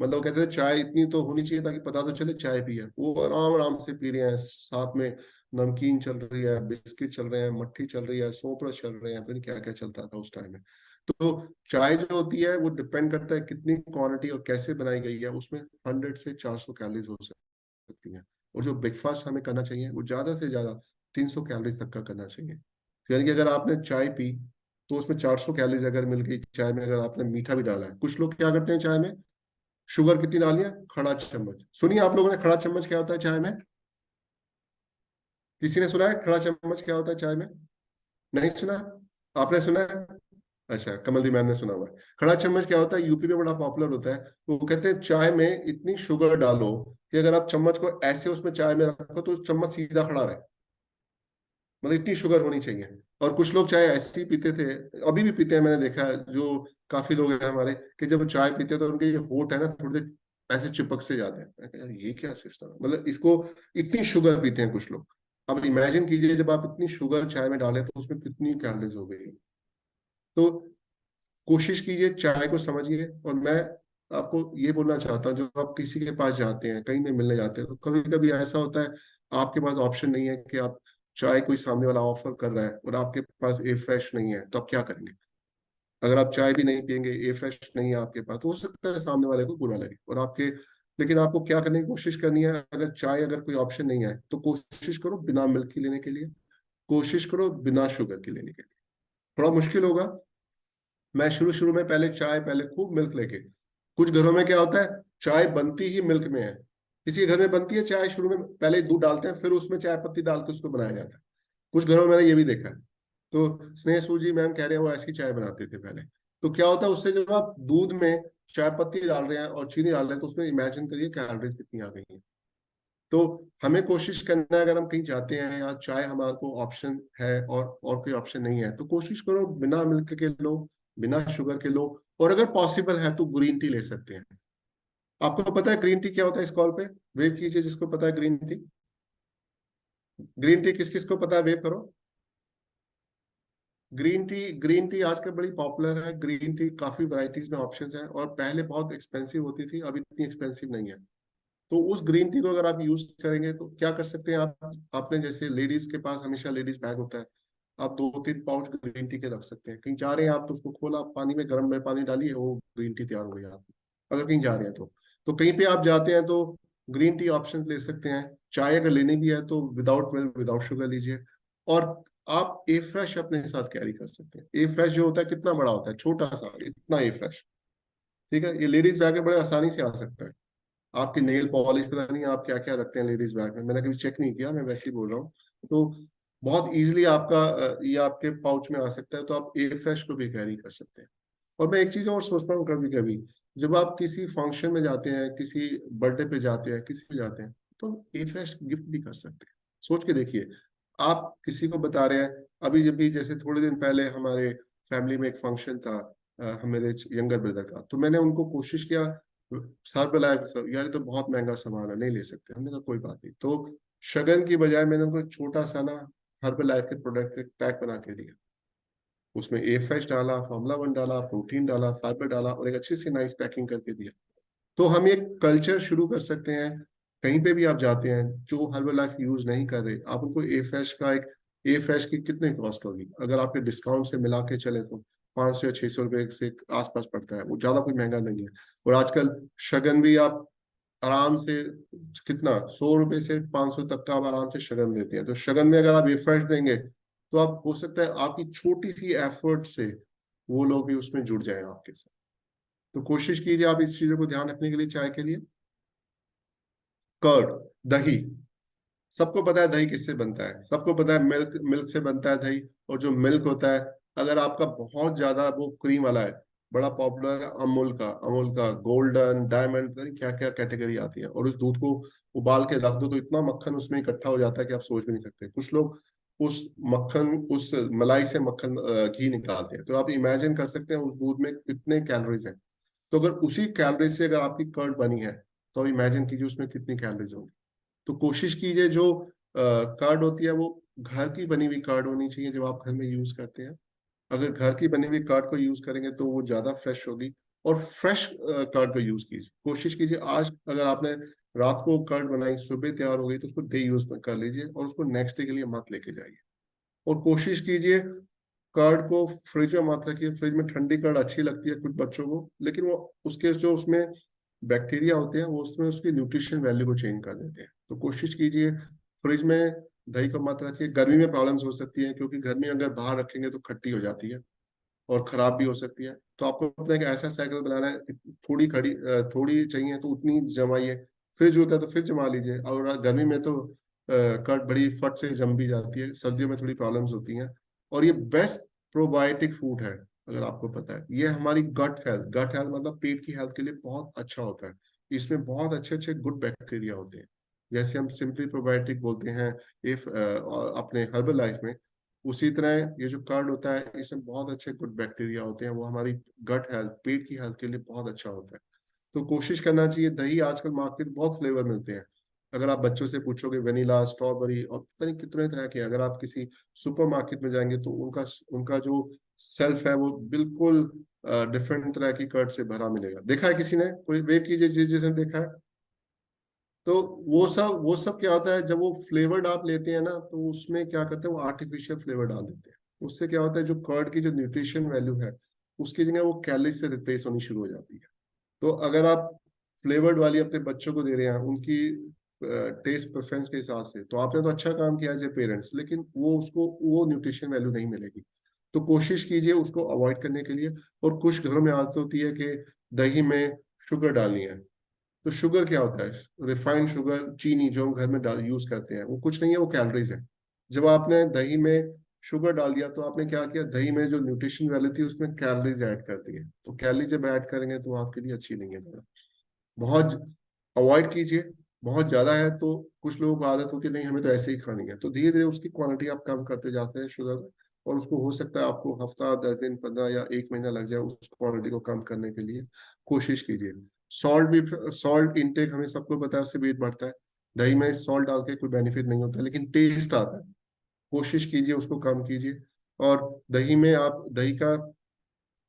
मतलब वो कहते थे चाय इतनी तो होनी चाहिए ताकि पता तो चले चाय पी है। वो आराम आराम से पी रहे हैं, साथ में नमकीन चल रही है, बिस्किट चल रहे हैं, मट्ठी चल रही है, सोपरस चल रहे हैं, पता नहीं क्या क्या चलता था उस टाइम में। तो चाय जो होती है वो डिपेंड करता है कितनी क्वांटिटी और कैसे बनाई गई है, उसमें 100 से 400 कैलोरीज हो सकती हैं। और जो ब्रेकफास्ट हमें करना चाहिए वो ज्यादा से ज्यादा 300 कैलोरीज तक का करना चाहिए। यानी कि अगर आपने चाय पी तो उसमें 400 कैलोरीज अगर मिल गई चाय में, अगर आपने मीठा भी डाला है, कुछ लोग क्या करते हैं चाय में शुगर कितनी डाली है, खड़ा चम्मच। सुनिए आप लोगों ने खड़ा चम्मच क्या होता है चाय में, किसी ने सुना है खड़ा चम्मच क्या होता है चाय में? नहीं सुना? आपने सुना है? अच्छा, कमल दी मैम ने सुना हुआ है। खड़ा चम्मच क्या होता है, यूपी में बड़ा पॉपुलर होता है। वो कहते हैं चाय में इतनी शुगर डालो कि अगर आप चम्मच को ऐसे उसमें चाय में रखो तो चम्मच सीधा खड़ा रहे, मतलब इतनी शुगर होनी चाहिए। और कुछ लोग चाय ऐसे ही पीते थे, अभी भी पीते हैं, मैंने देखा है, जो काफी लोग हैं हमारे, कि जब चाय पीते हैं तो उनके ये होठ है ना थोड़ी देर ऐसे चिपक से जाते हैं। मैं कहा, यार ये क्या सिस्टम है, मतलब इसको इतनी शुगर पीते हैं कुछ लोग। अब इमेजिन कीजिए जब आप इतनी शुगर चाय में डालें तो उसमें कितनी कैलोरीज हो गई। तो कोशिश कीजिए चाय को समझिए। और मैं आपको ये बोलना चाहता हूँ, जब आप किसी के पास जाते हैं, कहीं पे मिलने जाते हैं, तो कभी कभी ऐसा होता है आपके पास ऑप्शन नहीं है कि आप चाय कोई सामने वाला ऑफर कर रहा है और आपके पास ए फ्रेश नहीं है, तो आप क्या करेंगे? अगर आप चाय भी नहीं पियेंगे, ए फ्रेश नहीं है आपके पास, तो हो सकता है सामने वाले को बुरा लगे और आपके, लेकिन आपको क्या करने की कोशिश करनी है, अगर चाय अगर कोई ऑप्शन नहीं है तो कोशिश करो बिना मिल्क की लेने के लिए, कोशिश करो बिना शुगर की लेने के लिए। थोड़ा मुश्किल होगा। मैं शुरू शुरू में पहले चाय, पहले खूब मिल्क लेके, कुछ घरों में क्या होता है, चाय बनती ही मिल्क में है। किसी के घर में बनती है चाय, शुरू में पहले दूध डालते हैं, फिर उसमें चाय पत्ती डाल के उसको बनाया जाता है। कुछ घरों में मैंने ये भी देखा है। तो स्नेह सूजी मैम कह रहे हैं वो ऐसी चाय बनाते थे पहले। तो क्या होता है उससे, जब आप दूध में चाय पत्ती डाल रहे हैं और चीनी डाल रहे हैं, तो उसमें इमेजिन करिए कैलोरीज कितनी आ गई हैं। तो हमें कोशिश करना है, अगर हम कहीं जाते हैं या चाय हमारे को ऑप्शन है और कोई ऑप्शन नहीं है, तो कोशिश करो बिना मिल्क के लो, बिना शुगर के लो, और अगर पॉसिबल है तो ग्रीन टी ले सकते हैं। आपको पता है ग्रीन टी क्या होता है? इस कॉल पे वेव कीजिए जिसको पता है ग्रीन टी। ग्रीन टी किस किस को पता है, वेव करो। ग्रीन टी आजकल बड़ी पॉपुलर है। ग्रीन टी काफी वैरायटीज में ऑप्शंस हैं, और पहले बहुत एक्सपेंसिव होती थी, अब इतनी एक्सपेंसिव नहीं है। तो उस ग्रीन टी को अगर आप यूज करेंगे तो क्या कर सकते हैं आप, आपने जैसे लेडीज के पास हमेशा लेडीज बैग होता है, आप 2-3 पाउच ग्रीन टी के रख सकते हैं। कहीं जा रहे हैं आप तो उसको खोला, आप पानी में, गर्म में पानी डालिए, वो ग्रीन टी तैयार हो गई आप, अगर कहीं जा रहे हैं तो कहीं पे आप जाते हैं तो ग्रीन टी ऑप्शन ले सकते हैं। चाय अगर लेनी भी है तो विदाउट मिल्क, विदाउट शुगर लीजिए। और आप ए फ्रेश अपने साथ कैरी कर सकते हैं। ए फ्रेश जो होता है कितना बड़ा होता है, छोटा सा इतना ए फ्रेश, ठीक है, ये लेडीज बैग में बड़े आसानी से आ सकता है। आपके नेल पॉलिश, पता नहीं आप क्या क्या रखते हैं लेडीज बैग में, मैंने कभी चेक नहीं किया, मैं वैसे ही बोल रहा हूँ। तो बहुत इजीली आपका ये आपके पाउच में आ सकता है, तो आप ए फ्रेश को भी कैरी कर सकते हैं। और मैं एक चीज और सोचता हूँ, कभी कभी जब आप किसी फंक्शन में जाते हैं, किसी बर्थडे पे जाते हैं, किसी पे जाते हैं, तो ए फ्रेश गिफ्ट भी कर सकते हैं। सोच के देखिए, आप किसी को बता रहे हैं, अभी जब भी जैसे थोड़े दिन पहले हमारे फैमिली में एक फंक्शन था, मेरे यंगर ब्रदर का, तो मैंने उनको कोशिश किया, सर बुलाया, सर यार ये तो बहुत महंगा सामान है, नहीं ले सकते। हमने कहा कोई बात नहीं, तो शगन की बजाय मैंने उनको एक छोटा सा ना हर्बल लाइफ के प्रोडक्ट का पैक बना के दिया। उसमें ए फ्रेश डाला, फॉर्मूला 1 डाला, प्रोटीन डाला, फाइबर डाला, और एक अच्छी सी नाइस पैकिंग करके दिया। तो हम एक कल्चर शुरू कर सकते हैं। कहीं पे भी आप जाते हैं, जो हर्बल लाइफ यूज नहीं कर रहे, आप उनको ए फ्रेश का एक, ए फ्रेश की कितनी कॉस्ट होगी, अगर आपके डिस्काउंट से मिला के चले तो 500 या 600 रुपए से आसपास पड़ता है, वो ज्यादा कोई महंगा नहीं है। और आजकल शगन भी आप आराम से, कितना, 100 रुपए से 500 तक का आप आराम से शगन देते हैं। तो शगन में अगर आप ए फ्रेश देंगे, तो आप, हो सकता है आपकी छोटी सी एफर्ट से वो लोग भी उसमें जुड़ जाए आपके साथ। तो कोशिश कीजिए आप इस चीजों को ध्यान रखने के लिए, चाय के लिए। कर्ड, दही, सबको पता है दही किससे बनता है, सबको पता है मिल्क, मिल्क से बनता है दही। और जो मिल्क होता है, अगर आपका बहुत ज्यादा वो क्रीम वाला है, बड़ा पॉपुलर है अमूल का गोल्डन, डायमंड, पता नहीं क्या क्या कैटेगरी आती है, और उस दूध को उबाल के रख दो तो इतना मक्खन उसमें इकट्ठा हो जाता है कि आप सोच भी नहीं सकते। कुछ लोग उस मक्खन, उस मलाई से मक्खन, घी निकालते हैं, तो आप इमेजिन कर सकते हैं उस दूध में कितने कैलोरीज हैं। तो अगर उसी कैलोरीज से अगर आपकी कर्ड बनी है, तो आप इमेजिन कीजिए उसमें कितनी कैलोरीज होंगी। तो कोशिश कीजिए जो कार्ड होती है वो घर की बनी हुई कार्ड होनी चाहिए, जो आप घर में यूज करते हैं। अगर घर की बनी हुई कार्ड को यूज करेंगे तो वो ज्यादा फ्रेश होगी। और फ्रेश कार्ड को यूज कीजिए, कोशिश कीजिए आज अगर आपने रात को कार्ड बनाई, सुबह तैयार हो गई, तो उसको डे यूज कर लीजिए, और उसको नेक्स्ट डे के लिए मत लेके जाइए। और कोशिश कीजिए कर्ड को फ्रिज में मत रखिए। फ्रिज में ठंडी कर्ड अच्छी लगती है कुछ बच्चों को, लेकिन वो उसके जो उसमें बैक्टीरिया होते हैं वो उसमें उसकी न्यूट्रिशन वैल्यू को चेंज कर देते हैं। तो कोशिश कीजिए फ्रिज में दही को मत रखिए। गर्मी में प्रॉब्लम्स हो सकती है, क्योंकि गर्मी अगर बाहर रखेंगे तो खट्टी हो जाती है और खराब भी हो सकती है। तो आपको अपना एक ऐसा साइकिल बनाना है कि थोड़ी खड़ी, थोड़ी चाहिए तो उतनी जमाइए। फ्रिज होता है तो फिर जमा लीजिए। और गर्मी में तो कट बड़ी फट से जम भी जाती है, सर्दियों में थोड़ी प्रॉब्लम्स होती हैं। और ये बेस्ट प्रोबायोटिक फूड है, अगर आपको पता है, ये हमारी गट हेल्थ मतलब पेट की हेल्थ के लिए बहुत अच्छा होता है। इसमें बहुत अच्छे अच्छे गुड बैक्टीरिया होते हैं, जैसे हम सिंपली प्रोबायोटिक बोलते हैं इफ अपने हर्बल लाइफ में। उसी तरह ये जो कर्ड होता है, इसमें बहुत अच्छे गुड बैक्टीरिया होते हैं, वो हमारी गट हेल्थ, पेट की हेल्थ के लिए बहुत अच्छा होता है। तो कोशिश करना चाहिए। दही आजकल मार्केट बहुत फ्लेवर मिलते हैं, अगर आप बच्चों से पूछोगे वेनिला, स्ट्रॉबेरी और पता नहीं कितने तरह के, अगर आप किसी सुपर मार्केट में जाएंगे तो उनका उनका जो सेल्फ है वो बिल्कुल डिफरेंट तरह की कर्ड से भरा मिलेगा। देखा है किसी ने? कोई वेव कीजिए जिसने देखा है। तो वो सब क्या होता है, जब वो फ्लेवर्ड आप लेते हैं ना, तो उसमें क्या करते हैं, वो आर्टिफिशियल फ्लेवर डाल देते हैं। उससे क्या होता है, जो कर्ड की जो न्यूट्रिशन वैल्यू है उसकी जगह वो कैलोरीज से रिप्लेस होनी शुरू हो जाती है। तो अगर आप फ्लेवर्ड वाली अपने बच्चों को दे रहे हैं उनकी टेस्ट प्रेफरेंस के हिसाब से, तो आपने तो अच्छा काम किया एज ए पेरेंट्स, लेकिन वो उसको वो न्यूट्रिशन वैल्यू नहीं मिलेगी। तो कोशिश कीजिए उसको अवॉइड करने के लिए। और कुछ घरों में आदत होती है कि दही में शुगर डालनी है। तो शुगर क्या होता है, रिफाइंड शुगर, चीनी जो हम घर में डाल यूज करते हैं, वो कुछ नहीं है, वो कैलोरीज है। जब आपने दही में शुगर डाल दिया तो आपने क्या किया, दही में जो न्यूट्रिशन वैल्यू थी उसमें कैलोरीज ऐड कर दी है। तो कैलोरीज जब ऐड करेंगे तो आपके लिए अच्छी नहीं है। बहुत अवॉइड कीजिए। बहुत ज्यादा है तो कुछ लोगों को आदत होती है नहीं हमें तो ऐसे ही खानी है, तो धीरे धीरे उसकी क्वांटिटी आप कम करते जाते हैं शुगर में। और उसको हो सकता है आपको हफ्ता, 10 दिन, 15 या 1 महीना लग जाए उस क्वांटिटी को कम करने के लिए। कोशिश कीजिए। सॉल्ट भी, सॉल्ट इंटेक हमें सबको पता है उससे वेट बढ़ता है। दही में सॉल्ट डाल के कोई बेनिफिट नहीं होता, लेकिन टेस्ट आता है। कोशिश कीजिए उसको कम कीजिए। और दही में आप दही का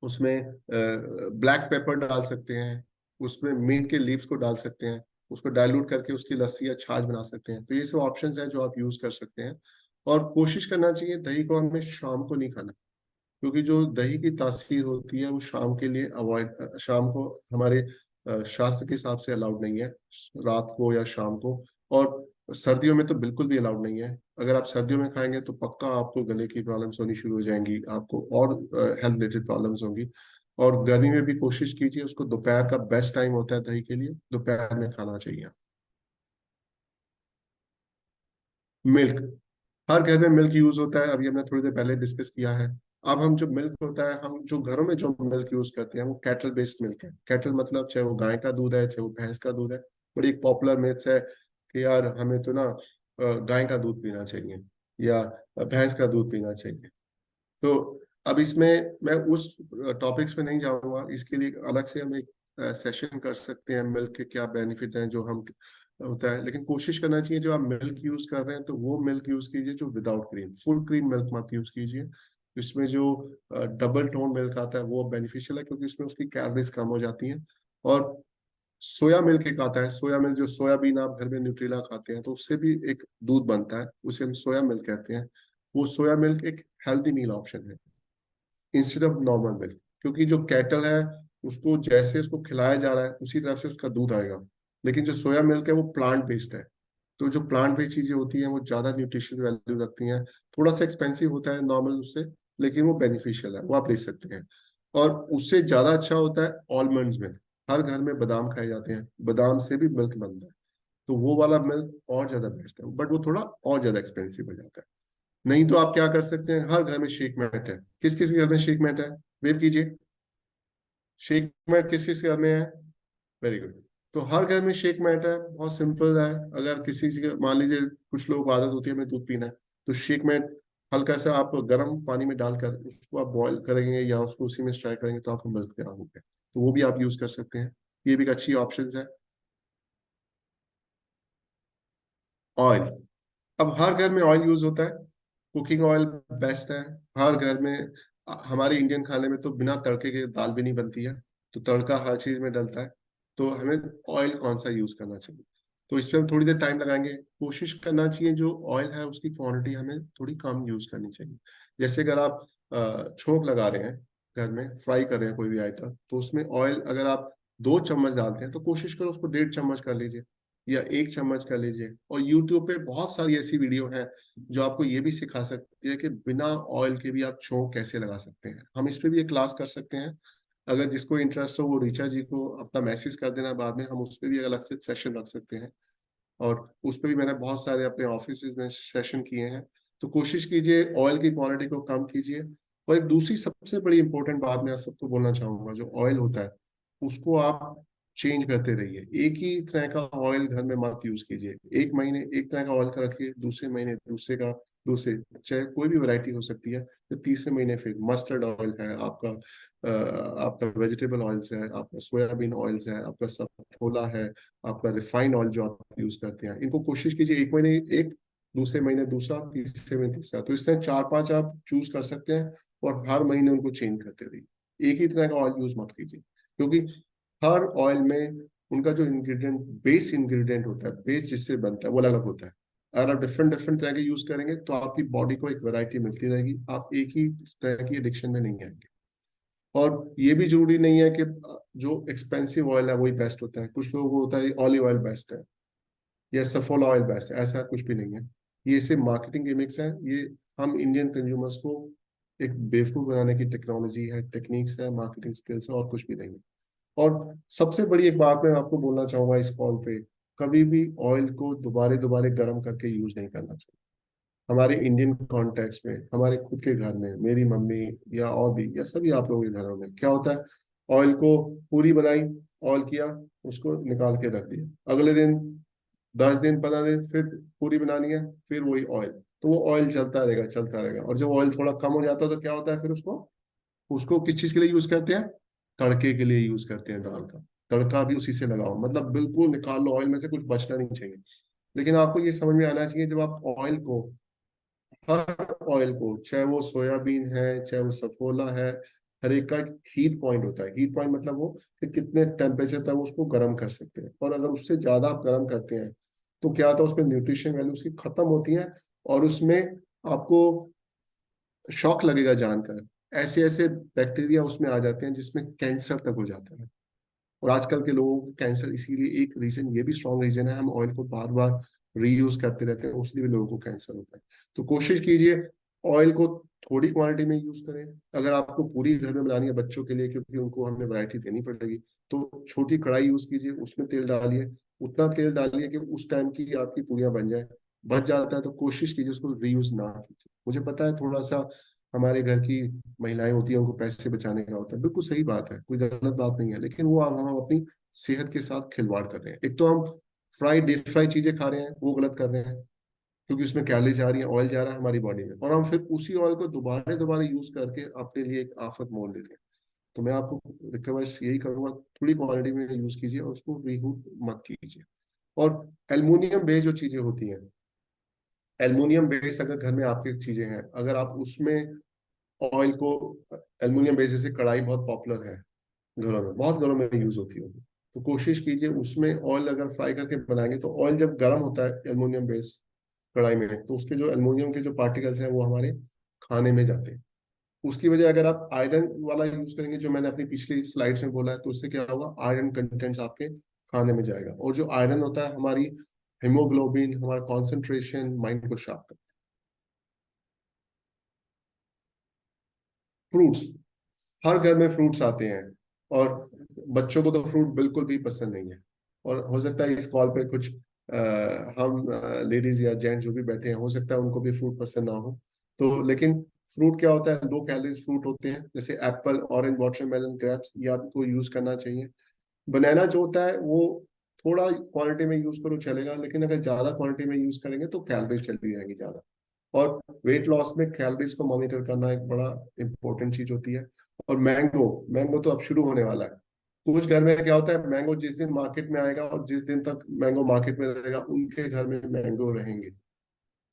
उसमें ब्लैक पेपर डाल सकते हैं, उसमें मिंट के लीव्स को डाल सकते हैं, उसको डाइल्यूट करके उसकी लस्सी या छाछ बना सकते हैं। तो ये सब ऑप्शंस हैं जो आप यूज कर सकते हैं। और कोशिश करना चाहिए दही को हमें शाम को नहीं खाना, क्योंकि जो दही की तासीर होती है वो शाम के लिए अवॉइड, शाम को हमारे शास्त्र के हिसाब से अलाउड नहीं है, रात को या शाम को। और सर्दियों में तो बिल्कुल भी अलाउड नहीं है। अगर आप सर्दियों में खाएंगे तो पक्का आपको गले की प्रॉब्लम्स होनी शुरू हो जाएंगी, आपको और हेल्थ रिलेटेड प्रॉब्लम्स होंगी। और गर्मी में भी कोशिश कीजिए, उसको दोपहर का बेस्ट टाइम होता है दही के लिए, दोपहर में खाना चाहिए। मिल्क, हर घर में मिल्क यूज होता है, अभी हमने थोड़ी देर पहले डिस्कस किया है। अब हम जो मिल्क होता है, हम जो घरों में जो मिल्क यूज करते हैं वो कैटल बेस्ड मिल्क है। कैटल मतलब चाहे वो गाय का दूध है चाहे वो भैंस का दूध है। बड़ी एक पॉपुलर मिथ है कि यार हमें तो ना गाय का दूध पीना चाहिए या भैंस का दूध पीना चाहिए। तो अब इसमें मैं उस टॉपिक्स पे नहीं जाऊंगा, इसके लिए अलग से हम एक सेशन कर सकते हैं, मिल्क के क्या बेनिफिट हैं जो हम होता है। लेकिन कोशिश करना चाहिए जो आप मिल्क यूज कर रहे हैं तो वो मिल्क यूज कीजिए जो without cream, full cream milk मत यूज कीजिए। इसमें जो डबल टोन मिल्क आता है वो बेनिफिशियल है, क्योंकि इसमें उसकी कैलोरीज कम हो जाती हैं। और सोया मिल्क एक आता है, सोया मिल्क जो सोयाबीन आप घर में न्यूट्रीला खाते हैं तो उससे भी एक दूध बनता है, उसे हम सोया मिल्क कहते हैं। वो सोया मिल्क एक हेल्दी मील ऑप्शन है इंस्टेड ऑफ नॉर्मल मिल्क। क्योंकि जो कैटल है उसको जैसे उसको खिलाया जा रहा है उसी तरह से उसका दूध आएगा। लेकिन जो सोया मिल्क है वो प्लांट बेस्ड है। तो जो प्लांट बेस्ड चीजें होती हैं वो ज्यादा न्यूट्रिशन वैल्यू रखती हैं। थोड़ा सा एक्सपेंसिव होता है नॉर्मल उससे, लेकिन वो बेनिफिशियल है, वो आप ले सकते हैं। और उससे ज्यादा अच्छा होता है आलमंड्स मिल्क। हर घर में बादाम खाए जाते हैं, बादाम से भी मिल्क बनता है। तो वो वाला मिल्क और ज्यादा बेस्ट है, बट वो थोड़ा और ज्यादा एक्सपेंसिव हो जाता है। नहीं तो आप क्या कर सकते हैं, हर घर में शेक मैट है। किस किस के घर में शेक मैट है? वेव कीजिए। शेक मैट किस किस के घर में है? Very good. तो हर घर में शेक मैट है, बहुत सिंपल है। अगर किसी चीज मान लीजिए कुछ लोगों को आदत होती है हमें दूध पीना है, तो शेक मैट हल्का सा आप गर्म पानी में डालकर उसको आप बॉईल करेंगे या उसको उसी में स्ट्राई करेंगे तो आपको मिल्क तैयार हो गया। तो वो भी आप यूज कर सकते हैं। ये भी एक अच्छी ऑप्शन है। ऑयल, अब हर घर में ऑयल यूज होता है। कुकिंग ऑयल बेस्ट है हर घर में। हमारे इंडियन खाने में तो बिना तड़के के दाल भी नहीं बनती है, तो तड़का हर चीज में डलता है। तो हमें ऑयल कौन सा यूज करना चाहिए, तो इस पे हम थोड़ी देर टाइम लगाएंगे। कोशिश करना चाहिए जो ऑयल है उसकी क्वांटिटी हमें थोड़ी कम यूज करनी चाहिए। जैसे अगर आप छोंक लगा रहे हैं, घर में फ्राई कर रहे हैं कोई भी आइटम, तो उसमें ऑयल अगर आप 2 चम्मच डालते हैं तो कोशिश करो उसको 1.5 चम्मच कर लीजिए या 1 चम्मच कर लीजिए। और यूट्यूब पे बहुत सारी ऐसी वीडियो हैं जो आपको ये भी सिखा सकती है कि बिना ऑयल के भी आप छोंक कैसे लगा सकते हैं। हम इस पे भी एक क्लास कर सकते हैं। अगर जिसको इंटरेस्ट हो वो ऋचा जी को अपना मैसेज कर देना, बाद में हम उस पर भी अलग से सेशन रख सकते हैं। और उस पर भी मैंने बहुत सारे अपने ऑफिस में सेशन किए हैं। तो कोशिश कीजिए ऑयल की क्वालिटी को कम कीजिए। और एक दूसरी सबसे बड़ी इंपॉर्टेंट बात मैं आप सबको बोलना चाहूंगा, जो ऑयल होता है उसको आप चेंज करते रहिए। एक ही तरह का ऑयल घर में मत यूज कीजिए। एक महीने एक तरह का ऑयल का रखिए, दूसरे महीने दूसरे का, दूसरे, चाहे कोई भी वैरायटी हो सकती है। तो तीसरे महीने फिर मस्टर्ड ऑयल है आपका, आपका वेजिटेबल ऑयल्स है, आपका सोयाबीन ऑयल्स है, आपका सफोला है, आपका रिफाइंड ऑयल जो आप यूज करते हैं। इनको कोशिश कीजिए एक महीने एक, दूसरे महीने दूसरा, तीसरे महीने तीसरा। तो इस तरह 4-5 आप चूज कर सकते हैं और हर महीने उनको चेंज करते रहिए। एक ही तरह का ऑयल यूज मत कीजिए, क्योंकि हर ऑयल में उनका जो इंग्रेडिएंट, बेस इंग्रेडिएंट होता है, बेस जिससे बनता है वो अलग अलग होता है। अगर आप डिफरेंट डिफरेंट तरह के यूज करेंगे तो आपकी बॉडी को एक वैरायटी मिलती रहेगी, आप एक ही तरह की एडिक्शन में नहीं आएंगे। और ये भी जरूरी नहीं है कि जो एक्सपेंसिव ऑयल है वही बेस्ट होता है। कुछ लोगों को होता है ऑलिव ऑयल बेस्ट है या सफोला ऑयल बेस्ट है, ऐसा कुछ भी नहीं है। ये सिर्फ मार्केटिंग गिमिक्स है। ये हम इंडियन कंज्यूमर्स को एक बेवकूफ बनाने की टेक्नोलॉजी है, टेक्निक्स है, मार्केटिंग स्किल्स है, और कुछ भी नहीं है। और सबसे बड़ी एक बात मैं आपको बोलना चाहूंगा इस कॉल पे, कभी भी ऑयल को दोबारा दोबारा गर्म करके यूज नहीं करना चाहिए। हमारे इंडियन कॉन्टेक्स्ट में, हमारे खुद के घर में, मेरी मम्मी या और भी या सभी आप लोगों के घरों में क्या होता है, ऑयल को पूरी बनाई, ऑयल किया, उसको निकाल के रख दिया, अगले दिन 10 दिन 15 दिन फिर पूरी बनानी है, फिर वही ऑयल। तो वो ऑयल चलता रहेगा चलता रहेगा, और जब ऑयल थोड़ा कम हो जाता है तो क्या होता है, फिर उसको उसको किस चीज के लिए यूज करते हैं, तड़के के लिए यूज करते हैं। दाल का तड़का भी उसी से लगाओ, मतलब बिल्कुल निकाल लो ऑयल में से, कुछ बचना नहीं चाहिए। लेकिन आपको ये समझ में आना चाहिए, जब आप ऑयल को, हर ऑयल को, चाहे वो सोयाबीन है चाहे वो सफोला है, हर एक का हीट पॉइंट होता है। हीट पॉइंट मतलब वो कि कितने टेम्परेचर तक उसको गर्म कर सकते हैं, और अगर उससे ज्यादा आप गर्म करते हैं तो क्या होता है, उसमें न्यूट्रिशन वैल्यू उसकी खत्म होती है, और उसमें आपको शॉक लगेगा जानकर, ऐसे ऐसे बैक्टीरिया उसमें आ जाते हैं जिसमें कैंसर तक हो जाता है। और आजकल के लोगों को कैंसर, इसीलिए एक रीजन, ये भी स्ट्रॉन्ग रीजन है, हम ऑयल को बार बार रीयूज करते रहते हैं, उसलिए भी लोगों को कैंसर होता है। तो कोशिश कीजिए ऑयल को थोड़ी क्वांटिटी में यूज करें। अगर आपको पूरी घर में बनानी है बच्चों के लिए, क्योंकि उनको हमें वैरायटी देनी पड़ेगी, तो छोटी कढ़ाई यूज कीजिए, उसमें तेल डालिए, उतना तेल डालिए कि उस टाइम की आपकी पूरियां बन जाए। बच जाता है तो कोशिश कीजिए उसको रीयूज ना कीजिए। मुझे पता है थोड़ा सा हमारे घर की महिलाएं होती हैं, उनको पैसे बचाने का होता है, बिल्कुल सही बात है, कोई गलत बात नहीं है, लेकिन वो हम अपनी सेहत के साथ खिलवाड़ कर रहे हैं। एक तो हम डीप फ्राई चीजें खा रहे हैं, वो गलत कर रहे हैं, क्योंकि उसमें कैलोरी जा रही है, ऑयल जा रहा है हमारी बॉडी में, और हम फिर उसी ऑयल को दोबारा दोबारा यूज करके अपने लिए एक आफत मोल लेते हैं। तो मैं आपको रिक्वेस्ट यही करूंगा, थोड़ी क्वांटिटी में यूज कीजिए और उसको रीयूज मत कीजिए। और एल्युमिनियम बेस्ड जो चीजें होती हैं, एल्युमिनियम बेस्ड अगर घर में आपकी चीजें हैं, अगर आप उसमें ऑयल को, एल्युमिनियम बेस जैसे कढ़ाई बहुत पॉपुलर है घरों में, बहुत घरों में यूज होती है, तो कोशिश कीजिए उसमें ऑयल अगर फ्राई करके बनाएंगे तो ऑयल जब गर्म होता है एल्युमिनियम बेस कढ़ाई में, तो उसके जो एल्युमिनियम के जो पार्टिकल्स हैं वो हमारे खाने में जाते हैं। उसकी वजह अगर आप आयरन वाला यूज करेंगे, जो मैंने अपनी पिछली स्लाइड्स में बोला है, तो उससे क्या होगा, आयरन कंटेंट्स आपके खाने में जाएगा, और जो आयरन होता है हमारी हेमोग्लोबिन, हमारा कॉन्सेंट्रेशन, माइंड को शार्प करता है। फ्रूट्स, हर घर में फ्रूट्स आते हैं, और बच्चों को तो फ्रूट बिल्कुल भी पसंद नहीं है। और हो सकता है इस कॉल पे कुछ हम लेडीज या जेंट्स जो भी बैठे हैं, हो सकता है उनको भी फ्रूट पसंद ना हो। तो लेकिन फ्रूट क्या होता है, लो कैलोरीज फ्रूट होते हैं, जैसे एप्पल, ऑरेंज, वाटरमेलन, ग्रेप्स, ये आपको यूज करना चाहिए। बनाना जो होता है वो थोड़ा क्वांटिटी में यूज करो चलेगा, लेकिन अगर ज्यादा क्वांटिटी में यूज करेंगे तो कैलोरीज चली जाएंगी ज्यादा। और वेट लॉस में कैलोरीज को मॉनिटर करना एक बड़ा इंपॉर्टेंट चीज होती है। और मैंगो, मैंगो तो अब शुरू होने वाला है। कुछ घर में क्या होता है, मैंगो जिस दिन मार्केट में आएगा और जिस दिन तक मैंगो मार्केट में रहेगा उनके घर में मैंगो रहेंगे।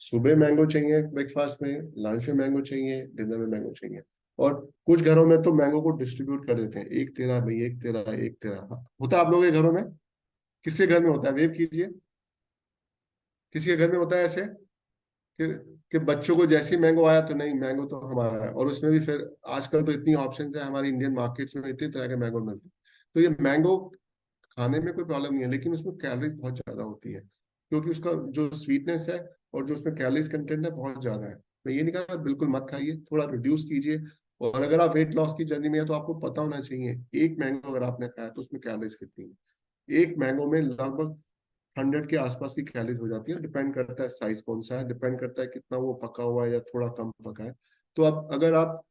सुबह मैंगो चाहिए ब्रेकफास्ट में, लंच में मैंगो चाहिए, डिनर में मैंगो चाहिए। और कुछ घरों में तो मैंगो को डिस्ट्रीब्यूट कर देते हैं, एक तेरा भाई, एक तेरा, एक तेरा। होता है आप लोगों के घरों में? किसके घर में होता है, वेव कीजिए। किसी के घर में होता है ऐसे कि कि बच्चों को जैसे ही मैंगो आया तो नहीं, मैंगो तो हमारा है, और उसमें भी फिर आजकल तो इतनी ऑप्शंस है हमारी इंडियन मार्केट्स में, इतनी तरह के मैंगो मिलते हैं। तो ये मैंगो खाने में कोई प्रॉब्लम नहीं है, लेकिन उसमें कैलोरीज बहुत ज्यादा होती है, क्योंकि उसका जो स्वीटनेस है और जो उसमें कैलोरीज कंटेंट है बहुत ज्यादा है। मैं ये नहीं कह रहा बिल्कुल मत खाइए, थोड़ा रिड्यूस कीजिए। और अगर आप वेट लॉस की जर्नी में है तो आपको पता होना चाहिए, एक मैंगो अगर आपने खाया तो उसमें कैलोरीज कितनी है। एक मैंगो में लगभग 100 के आसपास की कैलोरीज हो जाती है। डिपेंड करता है साइज कौन सा है, डिपेंड करता है कितना वो पका हुआ है या थोड़ा कम पका है। तो अब अगर आप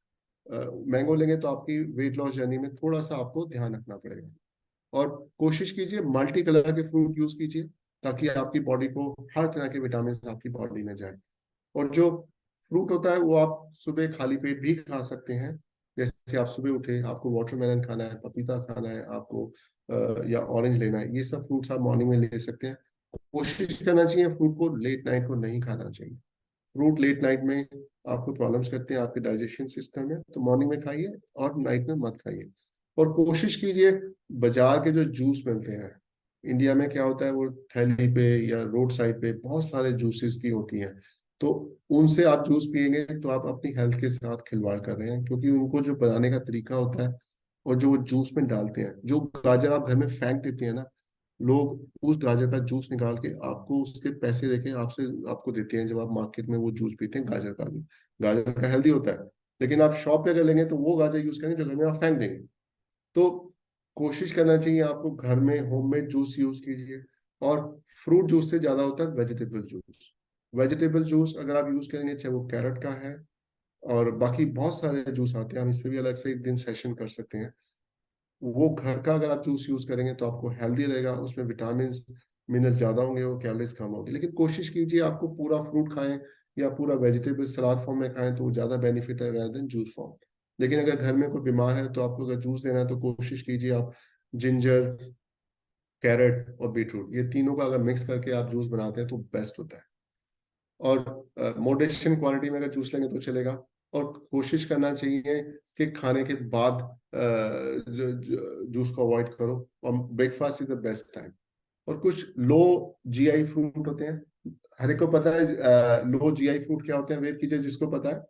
मैंगो लेंगे तो आपकी वेट लॉस जर्नी में थोड़ा सा आपको ध्यान रखना पड़ेगा। और कोशिश कीजिए मल्टी कलर के फ्रूट यूज कीजिए, ताकि आपकी बॉडी को हर तरह के विटामिन आपकी बॉडी में जाए। और जो फ्रूट होता है वो आप सुबह खाली पेट भी खा सकते हैं। जैसे आप सुबह उठे, आपको वाटरमेलन खाना है, पपीता खाना है आपको, या ऑरेंज लेना है, ये सब फ्रूट्स आप मॉर्निंग में ले सकते हैं। कोशिश करना चाहिए फ्रूट को लेट नाइट को नहीं खाना चाहिए। फ्रूट लेट नाइट में आपको प्रॉब्लम्स करते हैं आपके डाइजेशन सिस्टम में, तो मॉर्निंग में खाइए और नाइट में मत खाइए। और कोशिश कीजिए, बाजार के जो जूस मिलते हैं, इंडिया में क्या होता है, वो थैली पे या रोड साइड पे बहुत सारे जूसेस की होती हैं, तो उनसे आप जूस पिएंगे तो आप अपनी हेल्थ के साथ खिलवाड़ कर रहे हैं, क्योंकि उनको जो बनाने का तरीका होता है और जो वो जूस में डालते हैं, जो गाजर आप घर में फेंक देते हैं ना, लोग उस गाजर का जूस निकाल के आपको उसके पैसे देके आपसे आपको देते हैं, जब आप मार्केट में वो जूस पीते हैं गाजर का भी। गाजर का हेल्दी होता है, लेकिन आप शॉप पे अगर लेंगे तो वो गाजर यूज करेंगे जो घर में आप फेंक देंगे। तो कोशिश करना चाहिए आपको घर में होममेड जूस यूज कीजिए। और फ्रूट जूस से ज्यादा होता है वेजिटेबल जूस। वेजिटेबल जूस अगर आप यूज करेंगे, चाहे वो कैरेट का है और बाकी बहुत सारे जूस आते हैं, हम इस पे भी अलग से एक दिन सेशन कर सकते हैं। वो घर का अगर आप जूस यूज करेंगे तो आपको हेल्दी रहेगा, उसमें विटामिन मिनरल ज्यादा होंगे और कैलोरीज कम होगी। लेकिन कोशिश कीजिए आपको पूरा फ्रूट खाएं या पूरा वेजिटेबल सलाद फॉर्म में खाएं, तो वो ज्यादा बेनिफिट है rather देन जूस फॉर्म। लेकिन अगर घर में कोई बीमार है तो आपको अगर जूस देना है तो कोशिश कीजिए आप जिंजर, कैरेट और बीटरूट, ये तीनों का अगर मिक्स करके आप जूस बनाते हैं तो बेस्ट होता है। और मॉडरेशन क्वालिटी में अगर जूस लेंगे तो चलेगा। और कोशिश करना चाहिए कि खाने के बाद जूस को अवॉइड करो, और breakfast is the best time. और कुछ लो जीआई फ्रूट होते हैं, हर एक को पता है लो जीआई फ्रूट क्या होते हैं, वेट कीजिए जिसको पता है।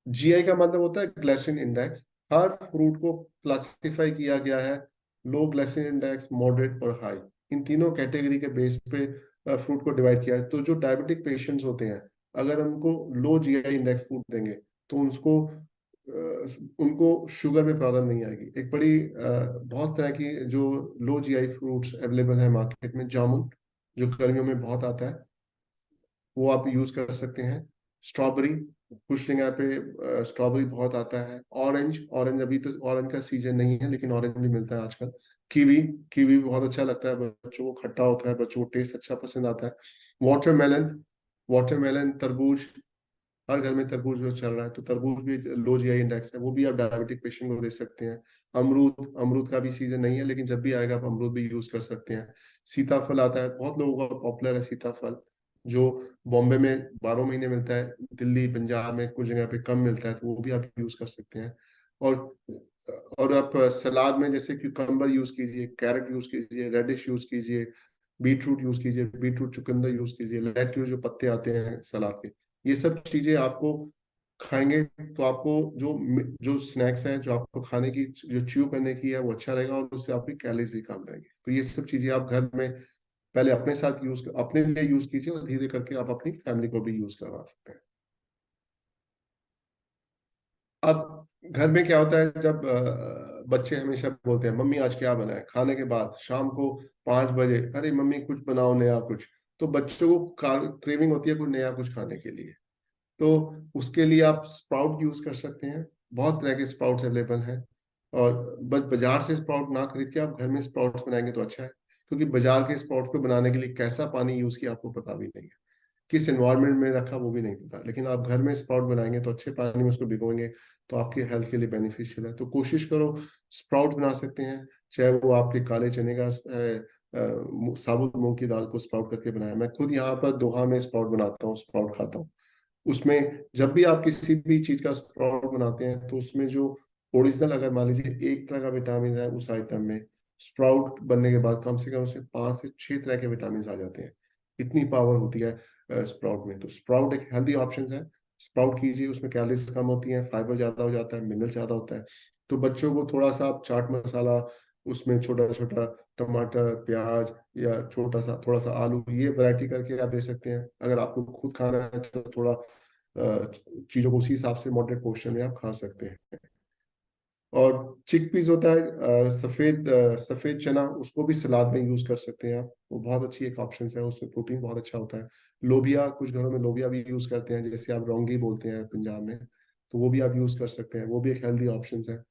जीआई का मतलब होता है ग्लाइसेमिक इंडेक्स। हर फ्रूट को क्लासिफाई किया गया है, लो ग्लाइसेमिक इंडेक्स, मॉडरेट और हाई, इन तीनों कैटेगरी के बेस पे फ्रूट को डिवाइड किया है। तो जो डायबिटिक पेशेंट्स होते हैं, अगर उनको लो जीआई इंडेक्स फ्रूट देंगे तो उनको शुगर में प्रॉब्लम नहीं आएगी। एक बड़ी बहुत तरह की जो लो जीआई फ्रूट्स अवेलेबल है मार्केट में, जामुन जो गर्मियों में बहुत आता है, वो आप यूज कर सकते हैं। स्ट्रॉबेरी, कुछ जगह पे स्ट्रॉबेरी बहुत आता है। ऑरेंज, ऑरेंज अभी तो ऑरेंज का सीजन नहीं है लेकिन ऑरेंज भी मिलता है आजकल। कीवी, कीवी भी बहुत अच्छा लगता है बच्चों को, खट्टा होता है, बच्चों को टेस्ट अच्छा पसंद आता है। वाटरमेलन, वाटरमेलन, तरबूज, हर घर में तरबूज जो चल रहा है, तो तरबूज भी लो जीआई इंडेक्स है, वो भी आप डायबिटिक पेशेंट को दे सकते हैं। अमरूद, अमरूद का भी सीजन नहीं है लेकिन जब भी आएगा आप अमरूद भी यूज कर सकते हैं। सीताफल आता है, बहुत लोगों का पॉपुलर है सीताफल, जो बॉम्बे में 12 महीने मिलता है, दिल्ली पंजाब में कुछ जगह पे कम मिलता है, तो वो भी आप यूज कर सकते हैं। और और आप सलाद में जैसे क्यूकम्बर यूज कीजिए, कैरेट यूज कीजिए, रेडिश यूज कीजिए, बीटरूट यूज कीजिए, बीटरूट चुकंदर यूज कीजिए, लेट्यूस जो पत्ते आते हैं सलाद के, ये सब चीजें आपको खाएंगे तो आपको जो जो स्नैक्स हैं जो आपको खाने की जो च्यू करने की है वो अच्छा रहेगा, और उससे आपकी कैलोरीज भी कम रहेंगी। तो ये सब चीजें आप घर में पहले अपने साथ यूज, अपने लिए यूज कीजिए, और धीरे करके आप अपनी फैमिली को भी यूज करवा सकते हैं। अब घर में क्या होता है, जब बच्चे हमेशा बोलते हैं मम्मी आज क्या बना है, खाने के बाद शाम को 5 बजे, अरे मम्मी कुछ बनाओ नया कुछ, तो बच्चों को क्रेविंग होती है कुछ नया कुछ खाने के लिए। तो उसके लिए आप स्प्राउट यूज कर सकते हैं, बहुत तरह के स्प्राउट्स अवेलेबल हैं। और बस बाजार से स्प्राउट ना खरीद के आप घर में स्प्राउट्स बनाएंगे तो अच्छा है, क्योंकि बाजार के स्प्राउट को बनाने के लिए कैसा पानी यूज किया आपको पता भी नहीं है, किस एनवायरनमेंट में रखा वो भी नहीं पता। लेकिन आप घर में स्प्राउट बनाएंगे तो अच्छे पानी में उसको भिगोएंगे तो आपकी हेल्थ के लिए बेनिफिशियल है। तो कोशिश करो स्प्राउट बना सकते हैं, चाहे वो आपके काले चने का साबुत मूंग की दाल को स्प्राउट करके बनाया। मैं खुद यहाँ पर दोहा में स्प्राउट बनाता हूँ, स्प्राउट खाता हूँ। उसमें जब भी आप किसी भी चीज का स्प्राउट बनाते हैं तो उसमें जो ओरिजिनल, अगर मान लीजिए एक तरह का विटामिन है उस आइटम में, स्प्राउट बनने के बाद कम से कम उसमें 5 से 6 तरह के विटामिन आ जाते हैं। इतनी पावर होती है स्प्राउट में। तो स्प्राउट एक हेल्दी ऑप्शन है, स्प्राउट कीजिए, उसमें कैलोरीज कम होती हैं, फाइबर ज्यादा हो जाता है, मिनरल ज्यादा होता है। तो बच्चों को थोड़ा सा आप चाट मसाला, उसमें छोटा छोटा टमाटर, प्याज, या छोटा सा थोड़ा सा आलू, ये वैरायटी करके आप दे सकते हैं। अगर आपको खुद खाना है तो थोड़ा चीजों को उसी हिसाब से मॉडरेट पोर्शन में आप खा सकते हैं। और चिकपीस होता है, सफेद चना, उसको भी सलाद में यूज कर सकते हैं आप, वो बहुत अच्छी एक ऑप्शन है, उसमें प्रोटीन बहुत अच्छा होता है। लोबिया, कुछ घरों में लोबिया भी यूज करते हैं, जैसे आप रौंगी बोलते हैं पंजाब में, तो वो भी आप यूज कर सकते हैं, वो भी एक हेल्दी ऑप्शन है।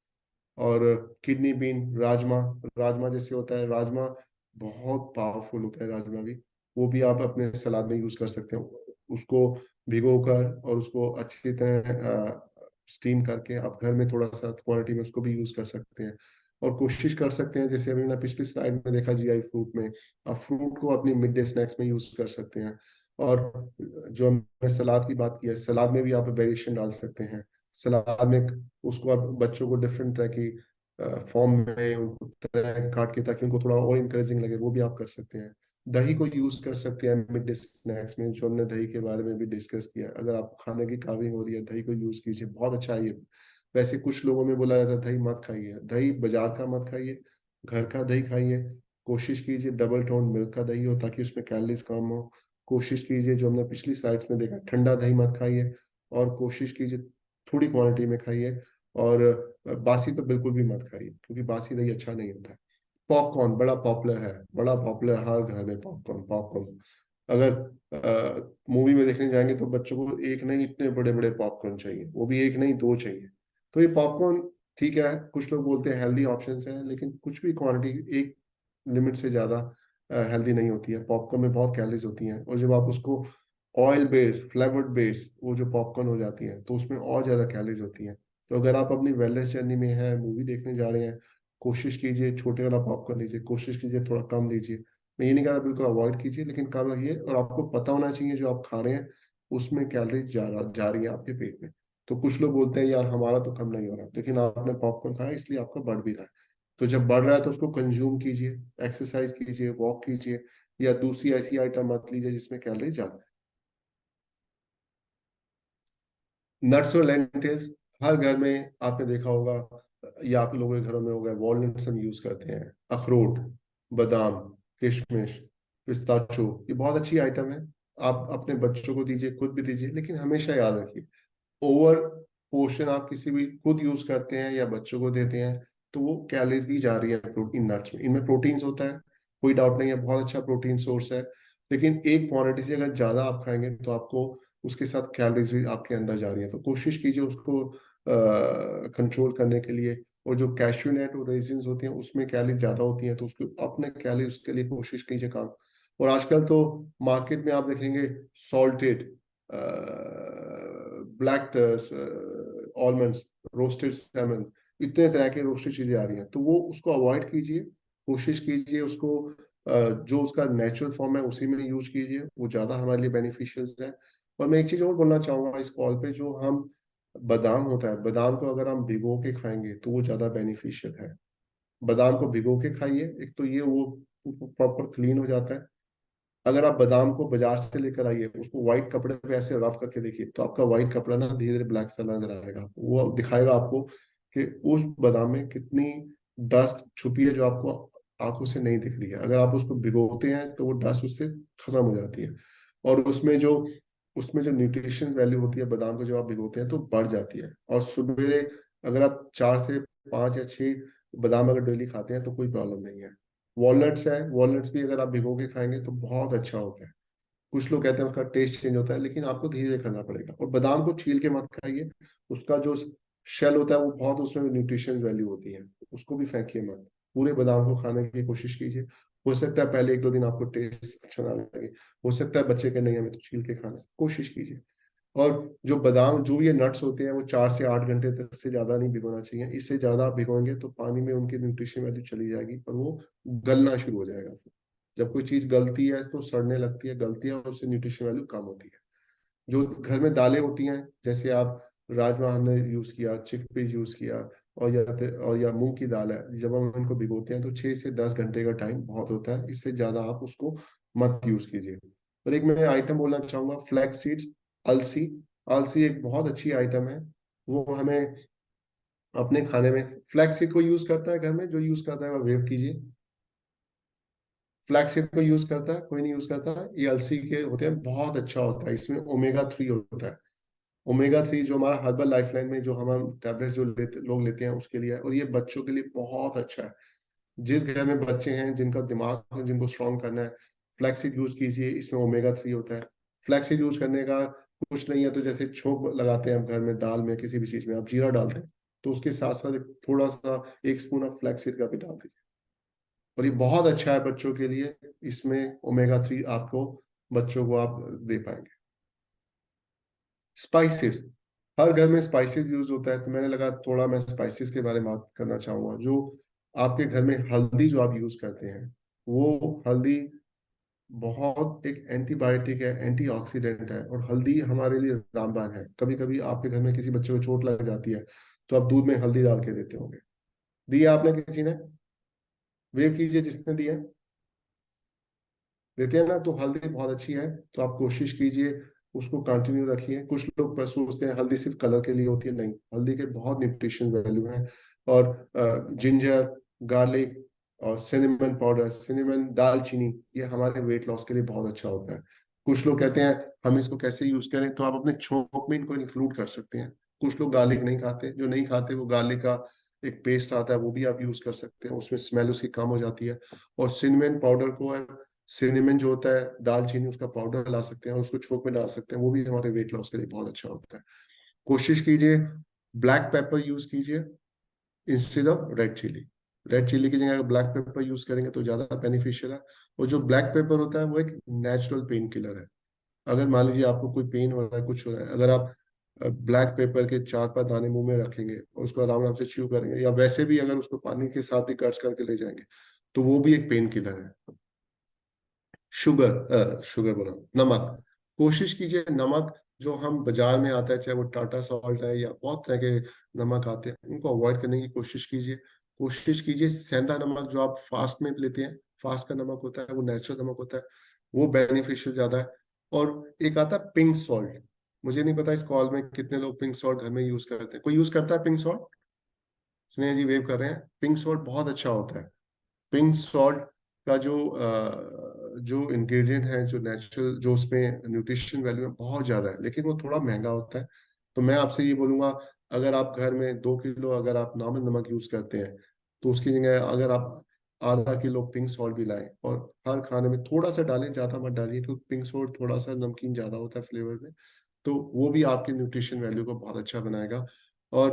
और किडनी बीन, राजमा, राजमा जैसे होता है, राजमा बहुत पावरफुल होता है राजमा भी, वो भी आप अपने सलाद में यूज कर सकते हो। उसको भिगो कर और उसको अच्छी तरह स्टीम करके आप घर में थोड़ा सा क्वांटिटी में उसको भी यूज कर सकते हैं। और कोशिश कर सकते हैं, जैसे अभी मैंने पिछली स्लाइड में देखा जीआई फ्रूट में, आप फ्रूट को अपनी मिड डे स्नैक्स में यूज कर सकते हैं। और जो हमने सलाद की बात की है, सलाद में भी आप वेरिएशन डाल सकते हैं। सलाद में उसको आप बच्चों को डिफरेंट तरह की फॉर्म में उनको तरह काट के, ताकि उनको थोड़ा और इंकरेजिंग लगे, वो भी आप कर सकते हैं। दही को यूज कर सकते हैं मिड डे स्नैक्स में, जो हमने दही के बारे में भी डिस्कस किया। अगर आप खाने की काविंग हो रही है, दही को यूज कीजिए, बहुत अच्छा है ये। वैसे कुछ लोगों में बोला जाता है दही मत खाइए, दही बाजार का मत खाइए, घर का दही खाइए। कोशिश कीजिए डबल टोन मिल्क का दही हो, ताकि उसमें कैलोरीज कम हो। कोशिश कीजिए, जो हमने पिछली स्लाइड्स में देखा, ठंडा दही मत खाइए, और कोशिश कीजिए थोड़ी क्वांटिटी में खाइए। और बासी तो बिल्कुल भी मत खाइए, क्योंकि बासी दही अच्छा नहीं होता है। पॉपकॉर्न बड़ा पॉपुलर है, बड़ा पॉपुलर, हर घर में पॉपकॉर्न पॉपकॉर्न। अगर मूवी में देखने जाएंगे तो बच्चों को एक नहीं, इतने बड़े बड़े पॉपकॉर्न चाहिए, वो भी एक नहीं दो चाहिए। तो ये पॉपकॉर्न ठीक है, कुछ लोग बोलते हैं हेल्दी ऑप्शन है, लेकिन कुछ भी क्वांटिटी एक लिमिट से ज्यादा हेल्दी नहीं होती है। पॉपकॉर्न में बहुत कैलोरीज होती हैं, और जब आप उसको ऑयल बेस्ड फ्लेवर्ड बेस्ड वो जो पॉपकॉर्न हो जाती हैं, तो उसमें और ज्यादा कैलोरीज होती हैं। तो अगर आप अपनी वेलनेस जर्नी में हैं, मूवी देखने जा रहे हैं, कोशिश कीजिए छोटे वाला पॉपकॉर्न लीजिए, कोशिश कीजिए थोड़ा कम लीजिए। मैं ये नहीं कह रहा बिल्कुल अवॉइड कीजिए, लेकिन कम रखिए। और आपको पता होना चाहिए जो आप खा रहे हैं उसमें कैलोरीज जा रही है आपके पेट में। तो कुछ लोग बोलते हैं यार हमारा तो कम नहीं हो रहा, लेकिन आपने पॉपकॉर्न खाया इसलिए आपका बढ़ भी रहा है। तो जब बढ़ रहा है तो उसको कंज्यूम कीजिए, एक्सरसाइज कीजिए, वॉक कीजिए, या दूसरी ऐसी आइटम मत लीजिए जिसमें कैलोरीज ज्यादा है। नट्स और लेंटिल्स हर घर में आपने देखा होगा, या आप लोगों के घरों में होगा, वॉलनट्स हम यूज करते हैं। अखरोट, बादाम, किशमिश, पिस्ताचो, ये बहुत अच्छी आइटम है। आप अपने बच्चों को दीजिए, खुद भी दीजिए, लेकिन हमेशा याद रखिए, ओवर पोर्शन आप किसी भी खुद यूज करते हैं या बच्चों को देते हैं, तो वो कैलोरीज भी जा रही है प्रोटीन नट्स में। इनमें प्रोटीन्स होता है, कोई डाउट नहीं है, बहुत अच्छा प्रोटीन सोर्स है। लेकिन एक क्वांटिटी से अगर ज्यादा आप खाएंगे तो आपको उसके साथ कैलोरीज भी आपके अंदर जा रही है। तो कोशिश कीजिए उसको कंट्रोल करने के लिए। और जो कैश्यू नट और रेजिन्स होती हैं उसमें कैलोरीज ज्यादा होती हैं, तो उसको अपने कैलोरीज के लिए कोशिश कीजिए काम। और आजकल तो मार्केट में आप देखेंगे salted black almonds, roasted semen, इतने तरह के रोस्टेड चीजें आ रही हैं, तो वो उसको अवॉइड कीजिए। कोशिश कीजिए उसको जो उसका नेचुरल फॉर्म है उसी में यूज कीजिए, वो ज्यादा हमारे लिए बेनिफिशियल है। और मैं एक चीज और बोलना चाहूंगा इस कॉल पे, जो हम बादाम होता है, बादाम को अगर हम भिगो के खाएंगे तो वो ज्यादा बेनिफिशियल है। बादाम को भिगो के खाइए, एक तो ये वो प्रॉपर क्लीन हो जाता है। अगर आप बादाम को बाजार से लेकर आइए, उसको व्हाइट कपड़े पे ऐसे रफ करके देखिए, तो आपका व्हाइट कपड़ा ना धीरे धीरे ब्लैक सा नजर आएगा। वो दिखाएगा आपको कि उस बादाम में कितनी डस्ट छुपी है, जो आपको आंखों से नहीं दिख रही है। अगर आप उसको भिगोते हैं तो वो डस्ट उससे खत्म हो जाती है, और उसमें जो न्यूट्रिशन वैल्यू होती है बादाम को, जब आप भिगोते हैं तो बढ़ जाती है। और सुबह अगर आप 4 से 5 या 6 बादाम अगर डेली खाते हैं तो कोई प्रॉब्लम नहीं है। वॉलनट्स है, वॉलनट्स भी अगर आप भिगो के खाएंगे तो बहुत अच्छा होता है। कुछ लोग कहते हैं उसका टेस्ट चेंज होता है, लेकिन आपको धीरे धीरे करना पड़ेगा। और बादाम को छील के मत खाइए, उसका जो शेल होता है वो बहुत, उसमें न्यूट्रिशन वैल्यू होती है, उसको भी फेंकिए मत। पूरे बादाम को खाने की कोशिश कीजिए। हो सकता है पहले 1-2 दिन आपको टेस्ट अच्छा ना लगे, हो सकता है बच्चे के नहीं हमें तो छील के खाना, कोशिश कीजिए। और जो बादाम, जो ये नट्स होते हैं, वो 4 से 8 घंटे तक से ज्यादा नहीं भिगोना चाहिए। इससे ज्यादा आप भिगोएंगे तो पानी में उनकी न्यूट्रिशन वैल्यू चली जाएगी और वो गलना शुरू हो जाएगा। फिर जब कोई चीज गलती है तो सड़ने लगती है, गलती है, उससे न्यूट्रिशन वैल्यू कम होती है। जो घर में दालें होती हैं, जैसे आप राजमा हमने यूज किया, चिकपीस यूज किया, और या मूंग की दाल है, जब हम इनको भिगोते हैं तो 6 से 10 घंटे का टाइम बहुत होता है। इससे ज्यादा आप उसको मत यूज कीजिए। और एक मैं आइटम बोलना चाहूंगा, फ्लैक्स सीड्स, अलसी। अलसी एक बहुत अच्छी आइटम है, वो हमें अपने खाने में, फ्लैक्स सीड को यूज करता है घर में, जो यूज करता है वह वेव कीजिए। फ्लैक्स सीड को यूज करता है, कोई नहीं यूज करता है, ये अलसी के होते हैं, बहुत अच्छा होता है, इसमें ओमेगा 3 होता है। ओमेगा 3 जो हमारा हर्बल लाइफलाइन में जो हम टैबलेट जो लोग लेते हैं उसके लिए है, और ये बच्चों के लिए बहुत अच्छा है। जिस घर में बच्चे हैं जिनका दिमाग जिनको स्ट्रॉन्ग करना है, फ्लैक्सीड यूज कीजिए, इसमें ओमेगा 3 होता है। फ्लैक्सीड यूज करने का कुछ नहीं है, तो जैसे छोंक लगाते हैं हम घर में, दाल में किसी भी चीज में आप जीरा डालते हैं, तो उसके साथ साथ थोड़ा सा 1 स्पून ऑफ फ्लैक्सीड का भी डाल दीजिए। और ये बहुत अच्छा है बच्चों के लिए, इसमें ओमेगा 3 आपको, बच्चों को आप दे पाएंगे। स्पाइसेस, हर घर में स्पाइसेस यूज होता है, तो मैंने लगा थोड़ा मैं स्पाइसेस के बारे में बात करना चाहूंगा। जो आपके घर में हल्दी जो आप यूज करते हैं, वो हल्दी बहुत एक एंटीबायोटिक है, एंटीऑक्सीडेंट है, और हल्दी हमारे लिए रामबाण है। कभी कभी आपके घर में किसी बच्चे को चोट लग जाती है तो आप दूध में हल्दी डाल के देते होंगे, दिया आपने किसी ने? वेव कीजिए जिसने दिया। देते हैं ना, तो हल्दी बहुत अच्छी है। तो आप कोशिश कीजिए उसको कंटिन्यू रखिए। कुछ लोग बस सोचते हैं हल्दी सिर्फ कलर के लिए होती है, नहीं, हल्दी के बहुत न्यूट्रिशन वैल्यू है। और जिंजर, गार्लिक और सिनेमन पाउडर, सिनेमन, दालचीनी, ये हमारे वेट लॉस के लिए बहुत अच्छा होता है। कुछ लोग कहते हैं हम इसको कैसे यूज करें, तो आप अपने छोंक में इनको इंक्लूड कर सकते हैं। कुछ लोग गार्लिक नहीं खाते, जो नहीं खाते वो गार्लिक का एक पेस्ट आता है वो भी आप यूज कर सकते हैं, उसमें स्मेल उसकी कम हो जाती है। और सिनेमन पाउडर को, सिनेमन जो होता है, दालचीनी, उसका पाउडर ला सकते हैं और उसको छोंक में डाल सकते हैं, वो भी हमारे वेट लॉस के लिए बहुत अच्छा होता है। कोशिश कीजिए ब्लैक पेपर यूज कीजिए instead of red chilli. Red chilli की जगह अगर ब्लैक पेपर यूज करेंगे तो ज्यादा बेनिफिशियल है। और जो ब्लैक पेपर होता है वो एक नेचुरल पेन किलर है। अगर मान लीजिए आपको कोई पेन हो रहा है, कुछ हो रहा है, अगर आप ब्लैक पेपर के 4-5 दाने मुंह में रखेंगे और उसको आराम आराम से च्यू करेंगे, या वैसे भी अगर उसको पानी के साथ भी कर्स करके ले जाएंगे, तो वो भी एक पेन किलर है। शुगर बोला, नमक। कोशिश कीजिए नमक जो हम बाजार में आता है, चाहे वो टाटा सॉल्ट है या बहुत तरह के नमक आते हैं, उनको अवॉइड करने की कोशिश कीजिए। कोशिश कीजिए सेंधा नमक जो आप फास्ट में लेते हैं, फास्ट का नमक होता है, वो नेचुरल नमक होता है, वो बेनिफिशियल ज्यादा है। और एक आता है पिंक सॉल्ट। मुझे नहीं पता इस कॉल में कितने लोग पिंक सॉल्ट घर में यूज करते हैं। कोई यूज करता है पिंक सॉल्ट? स्नेहा जी वेव कर रहे हैं। पिंक सॉल्ट बहुत अच्छा होता है। पिंक सॉल्ट का जो इंग्रेडिएंट है, जो नेचुरल, जो उसमें न्यूट्रिशन वैल्यू है, बहुत ज्यादा है, लेकिन वो थोड़ा महंगा होता है। तो मैं आपसे ये बोलूंगा, अगर आप घर में 2 किलो अगर आप नॉर्मल नमक यूज करते हैं, तो उसकी जगह अगर आप आधा किलो पिंक सॉल्ट भी लाएं और हर खाने में थोड़ा सा डालें, ज्यादा मत डालिए, क्योंकि पिंक सॉल्ट थोड़ा सा नमकीन ज्यादा होता है फ्लेवर में। तो वो भी आपके न्यूट्रिशन वैल्यू को बहुत अच्छा बनाएगा। और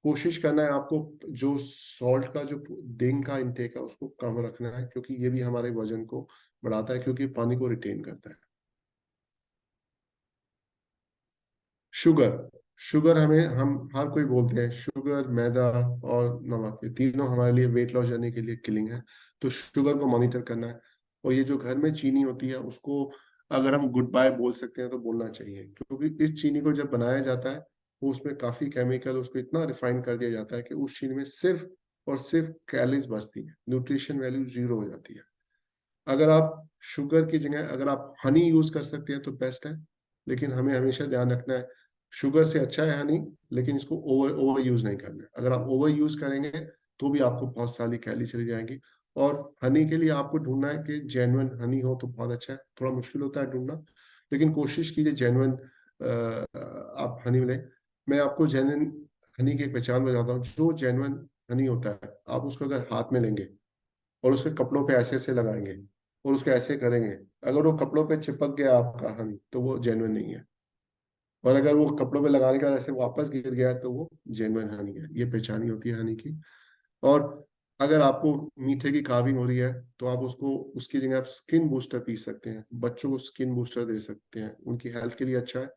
कोशिश करना है आपको जो सॉल्ट का जो दिन का इंटेक है उसको कम रखना है, क्योंकि ये भी हमारे वजन को बढ़ाता है, क्योंकि पानी को रिटेन करता है। शुगर, शुगर हमें, हम हर कोई बोलते हैं शुगर, मैदा और नमक, ये तीनों हमारे लिए वेट लॉस जर्नी के लिए किलिंग है। तो शुगर को मॉनिटर करना है। और ये जो घर में चीनी होती है उसको अगर हम गुड बाय बोल सकते हैं तो बोलना चाहिए, क्योंकि इस चीनी को जब बनाया जाता है वो उसमें काफी केमिकल, उसको इतना रिफाइन कर दिया जाता है कि उस चीनी में सिर्फ और सिर्फ कैलोरीज बचती है, न्यूट्रिशन वैल्यू जीरो हो जाती है। अगर आप शुगर की जगह अगर आप हनी यूज कर सकते हैं तो बेस्ट है। लेकिन हमें हमेशा ध्यान रखना है, शुगर से अच्छा है हनी, लेकिन इसको ओवर ओवर यूज नहीं करना है। अगर आप ओवर यूज करेंगे तो भी आपको बहुत सारी कैलोरी चली जाएंगी। और हनी के लिए आपको ढूंढना है कि जेन्युइन हनी हो तो बहुत अच्छा है, थोड़ा मुश्किल होता है ढूंढना, लेकिन कोशिश कीजिए जेन्युइन आप हनी मिले। मैं आपको जेन्युइन हनी की एक पहचान बताता हूँ। जो जेन्युइन हनी होता है, आप उसको अगर हाथ में लेंगे और उसके कपड़ों पे ऐसे ऐसे लगाएंगे और उसको ऐसे करेंगे, अगर वो कपड़ों पे चिपक गया आपका हनी तो वो जेन्युइन नहीं है। और अगर वो कपड़ों पे लगाने के बाद ऐसे वापस गिर गया तो वो जेन्युइन हनी है। ये पहचानी होती है हनी की। और अगर आपको मीठे की काविंग हो रही है तो आप उसको, उसकी जगह आप स्किन बूस्टर पी सकते हैं, बच्चों को स्किन बूस्टर दे सकते हैं, उनकी हेल्थ के लिए अच्छा है।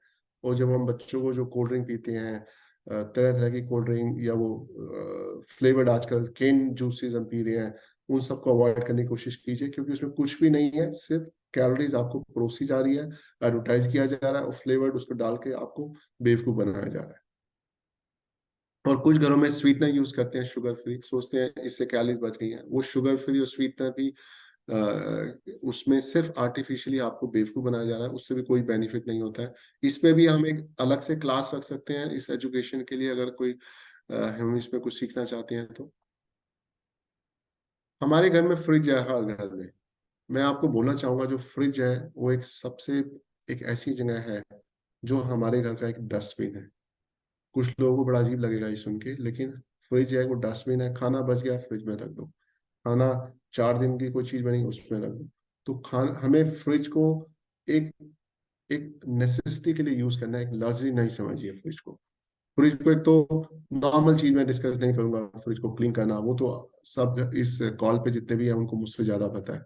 और जब हम बच्चों को जो कोल्ड ड्रिंक पीते हैं, तरह तरह की कोल्ड ड्रिंक या वो फ्लेवर्ड आजकल केन जूसेस हम पी रहे हैं, उन सबको अवॉइड करने की कोशिश कीजिए, क्योंकि उसमें कुछ भी नहीं है, सिर्फ कैलोरीज आपको परोसी जा रही है, एडवर्टाइज किया जा रहा है, और फ्लेवर्ड उसको डाल के आपको बेवकूफ बनाया जा रहा है। और कुछ घरों में स्वीटनर यूज करते हैं शुगर फ्री, सोचते हैं इससे कैलोरीज बच गई हैं। वो शुगर फ्री और स्वीटनर भी उसमें सिर्फ आर्टिफिशियली आपको बेवकूफ बनाया जा रहा है, उससे भी कोई बेनिफिट नहीं होता है। इस पे भी हम एक अलग से क्लास रख सकते हैं इस एजुकेशन के लिए, अगर कोई हम इसमें कुछ सीखना चाहते हैं तो। हमारे घर में फ्रिज है, हर घर में। मैं आपको बोलना चाहूंगा जो फ्रिज है वो एक सबसे, एक ऐसी जगह है जो हमारे घर का एक डस्टबिन है। कुछ लोगों को बड़ा अजीब लगेगा ये सुन के, लेकिन फ्रिज है वो डस्टबिन है। खाना बच गया फ्रिज में रख दो, खाना 4 दिन की कोई चीज बनी उसमें रख दो। तो खाना, हमें फ्रिज को एक एक नेसेसिटी के लिए यूज करना है, एक लग्जरी नहीं समझिए फ्रिज को। फ्रिज को एक तो नॉर्मल चीज में डिस्कस नहीं करूंगा, फ्रिज को क्लीन करना, वो तो सब इस कॉल पे जितने भी हैं उनको मुझसे ज्यादा पता है।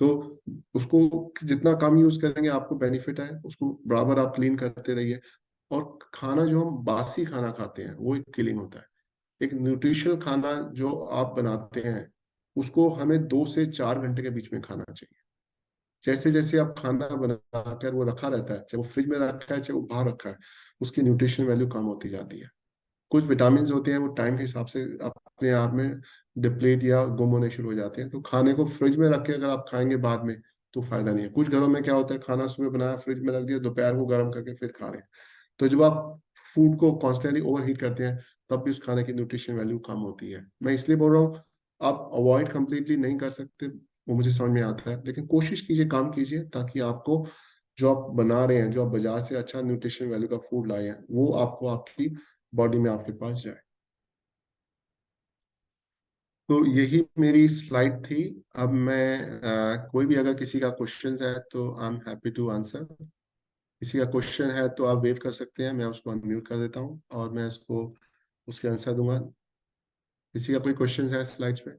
तो उसको जितना कम यूज करेंगे आपको बेनिफिट है, उसको बराबर आप क्लीन करते रहिए। और खाना जो हम बासी खाना खाते हैं वो एक किलिंग होता है। एक न्यूट्रिशनल खाना जो आप बनाते हैं उसको हमें 2 से 4 घंटे के बीच में खाना चाहिए। जैसे जैसे आप खाना बनाकर वो रखा रहता है, चाहे वो फ्रिज में रखा है चाहे वो बाहर रखा है, उसकी न्यूट्रिशन वैल्यू कम होती जाती है। कुछ विटामिन होते हैं वो टाइम के हिसाब से अपने आप में डिप्लीट या गुम होने शुरू हो जाते हैं। तो खाने को फ्रिज में रख के अगर आप खाएंगे बाद में तो फायदा नहीं है। कुछ घरों में क्या होता है, खाना सुबह बनाया फ्रिज में रख दिया, दोपहर को गर्म करके फिर खा रहे हैं। तो जब आप फूड को कॉन्स्टेंटली ओवरहीट करते हैं तब भी उस खाने की न्यूट्रिशन वैल्यू कम होती है। मैं इसलिए बोल रहा हूँ, आप अवॉइड कंप्लीटली नहीं कर सकते, वो मुझे समझ में आता है, लेकिन कोशिश कीजिए, काम कीजिए, ताकि आपको जो आप बना रहे हैं, जो आप बाजार से अच्छा न्यूट्रिशन वैल्यू का फूड लाए हैं, वो आपको आपकी बॉडी में आपके पास जाए। तो यही मेरी स्लाइड थी। अब मैं कोई भी अगर किसी का क्वेश्चन है तो I am happy to answer. किसी का क्वेश्चन है तो आप वेव कर सकते हैं, मैं उसको अनम्यूट कर देता हूँ और मैं उसको उसके आंसर दूंगा। किसी का कोई क्वेश्चन है स्लाइड्स पे?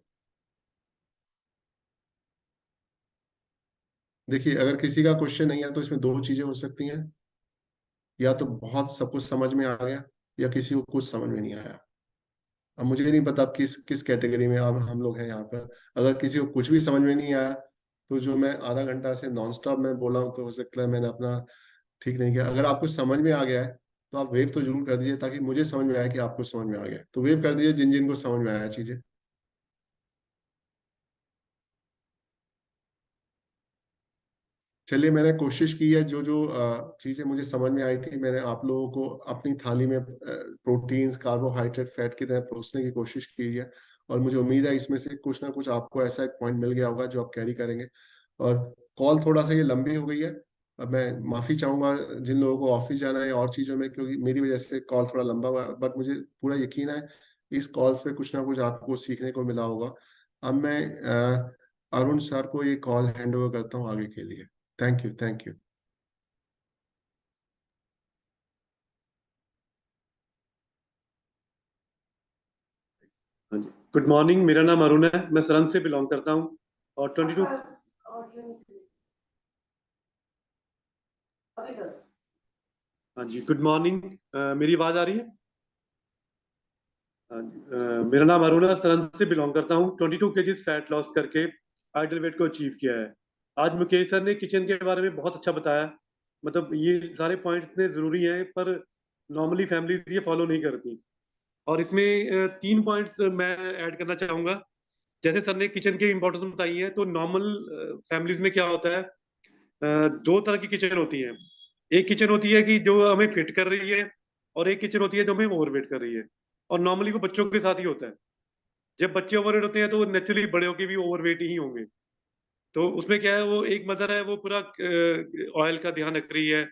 देखिए, अगर किसी का क्वेश्चन नहीं है तो इसमें दो चीजें हो सकती हैं, या तो बहुत सब कुछ समझ में आ गया, या किसी को कुछ समझ में नहीं आया। अब मुझे नहीं पता आप किस किस कैटेगरी में हम लोग हैं यहाँ पर। अगर किसी को कुछ भी समझ में नहीं आया तो जो मैं आधा घंटा से नॉन स्टॉप मैं बोला हूँ तो हो सकता है मैंने अपना ठीक नहीं किया। अगर आपको समझ में आ गया है तो आप वेव तो जरूर कर दीजिए, ताकि मुझे समझ में आए कि आपको समझ में आ गया है। तो वेव कर दीजिए जिन जिन को समझ में आया है चीजें। चलिए, मैंने कोशिश की है, जो जो चीजें मुझे समझ में आई थी मैंने आप लोगों को अपनी थाली में प्रोटीन्स, कार्बोहाइड्रेट, फैट की तरह परोसने की कोशिश की है। और मुझे उम्मीद है इसमें से कुछ ना कुछ आपको ऐसा एक पॉइंट मिल गया होगा जो आप कैरी करेंगे। और कॉल थोड़ा सा ये लंबी हो गई है, अब मैं माफी चाहूंगा जिन लोगों को ऑफिस जाना है और चीजों में, क्योंकि मेरी वजह से कॉल थोड़ा लंबा हुआ, बट मुझे पूरा यकीन है इस कॉल्स पे कुछ ना कुछ आपको सीखने को मिला होगा। अब मैं अरुण सर को ये कॉल हैंड ओवर करता हूँ आगे के लिए। Thank you, thank you. हाँ जी, गुड मॉर्निंग। मेरा नाम अरुण है, मैं सरन से बिलोंग करता हूँ और 22। हाँ जी, गुड मॉर्निंग। मेरी आवाज आ रही है? हाँ जी, मेरा नाम अरुण है, सरन से बिलोंग करता हूँ। 22 kg फैट लॉस करके आइडल वेट को अचीव किया है। आज मुकेश सर ने किचन के बारे में बहुत अच्छा बताया। मतलब ये सारे पॉइंट इतने जरूरी हैं, पर नॉर्मली फैमिलीज ये फॉलो नहीं करती। और इसमें 3 पॉइंट्स मैं ऐड करना चाहूंगा। जैसे सर ने किचन की इंपॉर्टेंस बताई है, तो नॉर्मल फैमिलीज में क्या होता है, दो तरह की किचन होती है। एक किचन होती है कि जो हमें फिट कर रही है, और एक किचन होती है जो हमें ओवरवेट कर रही है। और नॉर्मली वो बच्चों के साथ ही होता है। जब बच्चे ओवरवेट होते हैं तो नेचुरली बड़े होके भी ओवरवेट ही होंगे। तो उसमें क्या है, वो एक मदर है, वो पूरा ऑयल का ध्यान रख रही है,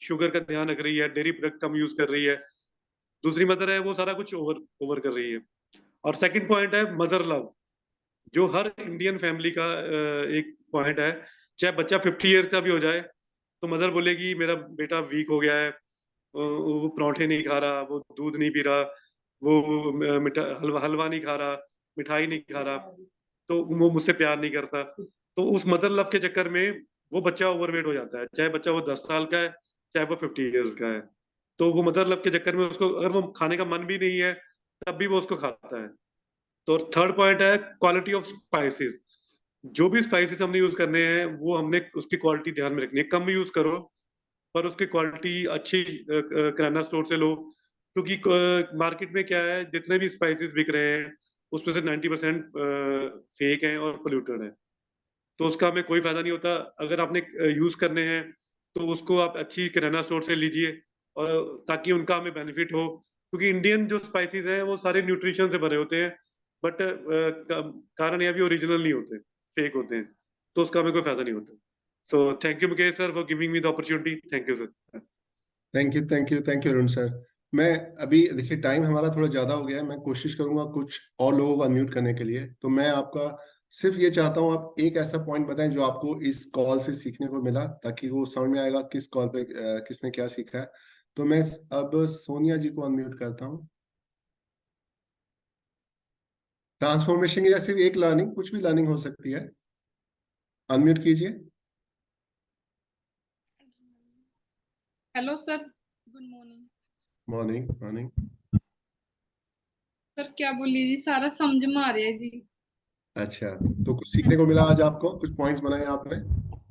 शुगर का ध्यान रख रही है, डेयरी प्रोडक्ट कम यूज कर रही है। दूसरी मदर है, वो सारा कुछ ओवर ओवर कर रही है। और सेकंड पॉइंट है मदर लव, जो हर इंडियन फैमिली का एक पॉइंट है। चाहे बच्चा 50 ईयर का भी हो जाए, तो मदर बोलेगी मेरा बेटा वीक हो गया है, वो पराठे नहीं खा रहा, वो दूध नहीं पी रहा, वो हलवा नहीं खा रहा, मिठाई नहीं खा रहा, तो वो मुझसे प्यार नहीं करता। तो उस मदर लव के चक्कर में वो बच्चा ओवरवेट हो जाता है, चाहे बच्चा वो 10 साल का है, चाहे वो 50 ईयर्स का है। तो वो मदर लव के चक्कर में उसको अगर वो खाने का मन भी नहीं है, तब भी वो उसको खाता है। तो थर्ड पॉइंट है क्वालिटी ऑफ स्पाइसेस। जो भी स्पाइसेस हमने यूज करने हैं, वो हमने उसकी क्वालिटी ध्यान में रखनी है। कम यूज करो, पर उसकी क्वालिटी अच्छी किराना स्टोर से लो। क्योंकि मार्केट में क्या है, जितने भी स्पाइसेस बिक रहे हैं उसमें से 90% फेक हैं और पोल्यूटेड हैं। तो उसका हमें कोई फायदा नहीं होता। अगर आपने यूज करने हैं तो उसको आप अच्छी किराना स्टोर से लीजिए, और ताकि उनका हमें बेनिफिट हो। क्योंकि इंडियन जो स्पाइसेस हैं वो सारे न्यूट्रिशन से भरे होते हैं, बट कारण ये भी ओरिजिनल नहीं होते, फेक होते हैं। तो उसका हमें कोई फायदा नहीं होता। सो thank you Mukesh sir for giving me the opportunity. Thank you sir. Thank you, thank you, thank you Arun sir. मैं अभी देखिए टाइम हमारा थोड़ा ज्यादा हो गया है, मैं कोशिश करूंगा कुछ और लोगों को अनम्यूट करने के लिए। तो मैं आपका सिर्फ ये चाहता हूँ, आप एक ऐसा पॉइंट बताएं जो आपको इस कॉल से सीखने को मिला, ताकि वो समझ में आएगा किस कॉल पे किसने क्या सीखा है। तो मैं अब सोनिया जी को अनम्यूट करता हूँ। ट्रांसफॉर्मेशन की जैसे भी एक लर्निंग, कुछ भी लर्निंग हो सकती है। अनम्यूट कीजिए। Hello sir, good morning. Morning, morning. Sir क्या बोली जी, सारा समझ में आ रहा है जी। अच्छा, तो कुछ सीखने को मिला आज आपको, कुछ पॉइंट्स बनाए आपने?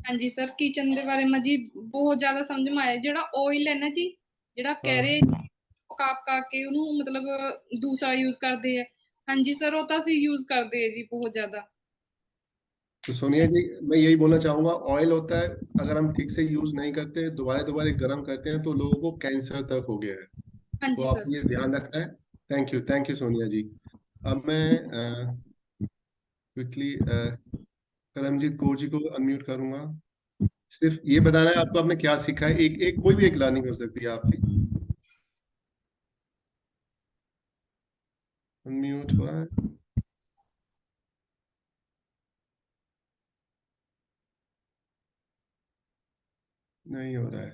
हाँ जी सर किचन ਦੇ ਬਾਰੇ में जी बहुत ज्यादा समझ में आया ਜਿਹੜਾ ਆਇਲ ਹੈ ਨਾ ਜੀ ਜਿਹੜਾ ਕਹਿ ਰਹੇ ਪਕਾ ਪਕਾ ਕੇ ਉਹਨੂੰ ਮਤਲਬ ਦੂਸਰਾ यूज ਕਰਦੇ ਆ हाँ जी सर वो तो ਅਸੀਂ यूज ਕਰਦੇ ਆ जी बहुत ज्यादा तो सोनिया जी, मैं यही बोलना चाहूंगा, ऑयल होता है, अगर हम ठीक से यूज नहीं करते, दोबारा दोबारा गर्म करते हैं, तो लोगों को कैंसर तक हो गया है। हाँ तो जी आप सर ये ध्यान रखना है। थैंक यू सोनिया जी। अब मैं क्विकली करमजीत कौर जी को अनम्यूट करूंगा। सिर्फ ये बताना है आपको आपने क्या सीखा है, एक एक कोई भी एक लर्निंग हो सकती है आपकी। अनम्यूट हो रहा है? नहीं हो रहा है।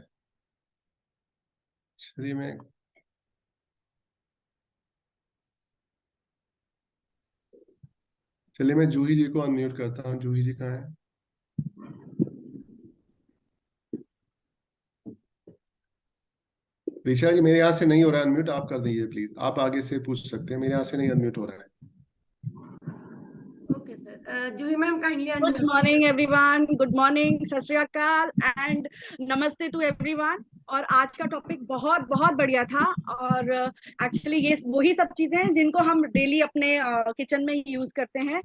चलिए मैं जूही जी को अनम्यूट करता हूँ। जूही जी कहाँ है? ऋषा जी, मेरे यहाँ से नहीं हो रहा है अनम्यूट, आप कर दीजिए प्लीज। आप आगे से पूछ सकते हैं, मेरे यहाँ से नहीं अनम्यूट हो रहा है। Okay sir, Juhi ma'am kindly Good unmute. morning everyone. Good morning, सत श्री अकाल and नमस्ते to everyone. और आज का टॉपिक बहुत बहुत बढ़िया था और एक्चुअली ये वही सब चीजें हैं जिनको हम डेली अपने किचन में यूज करते हैं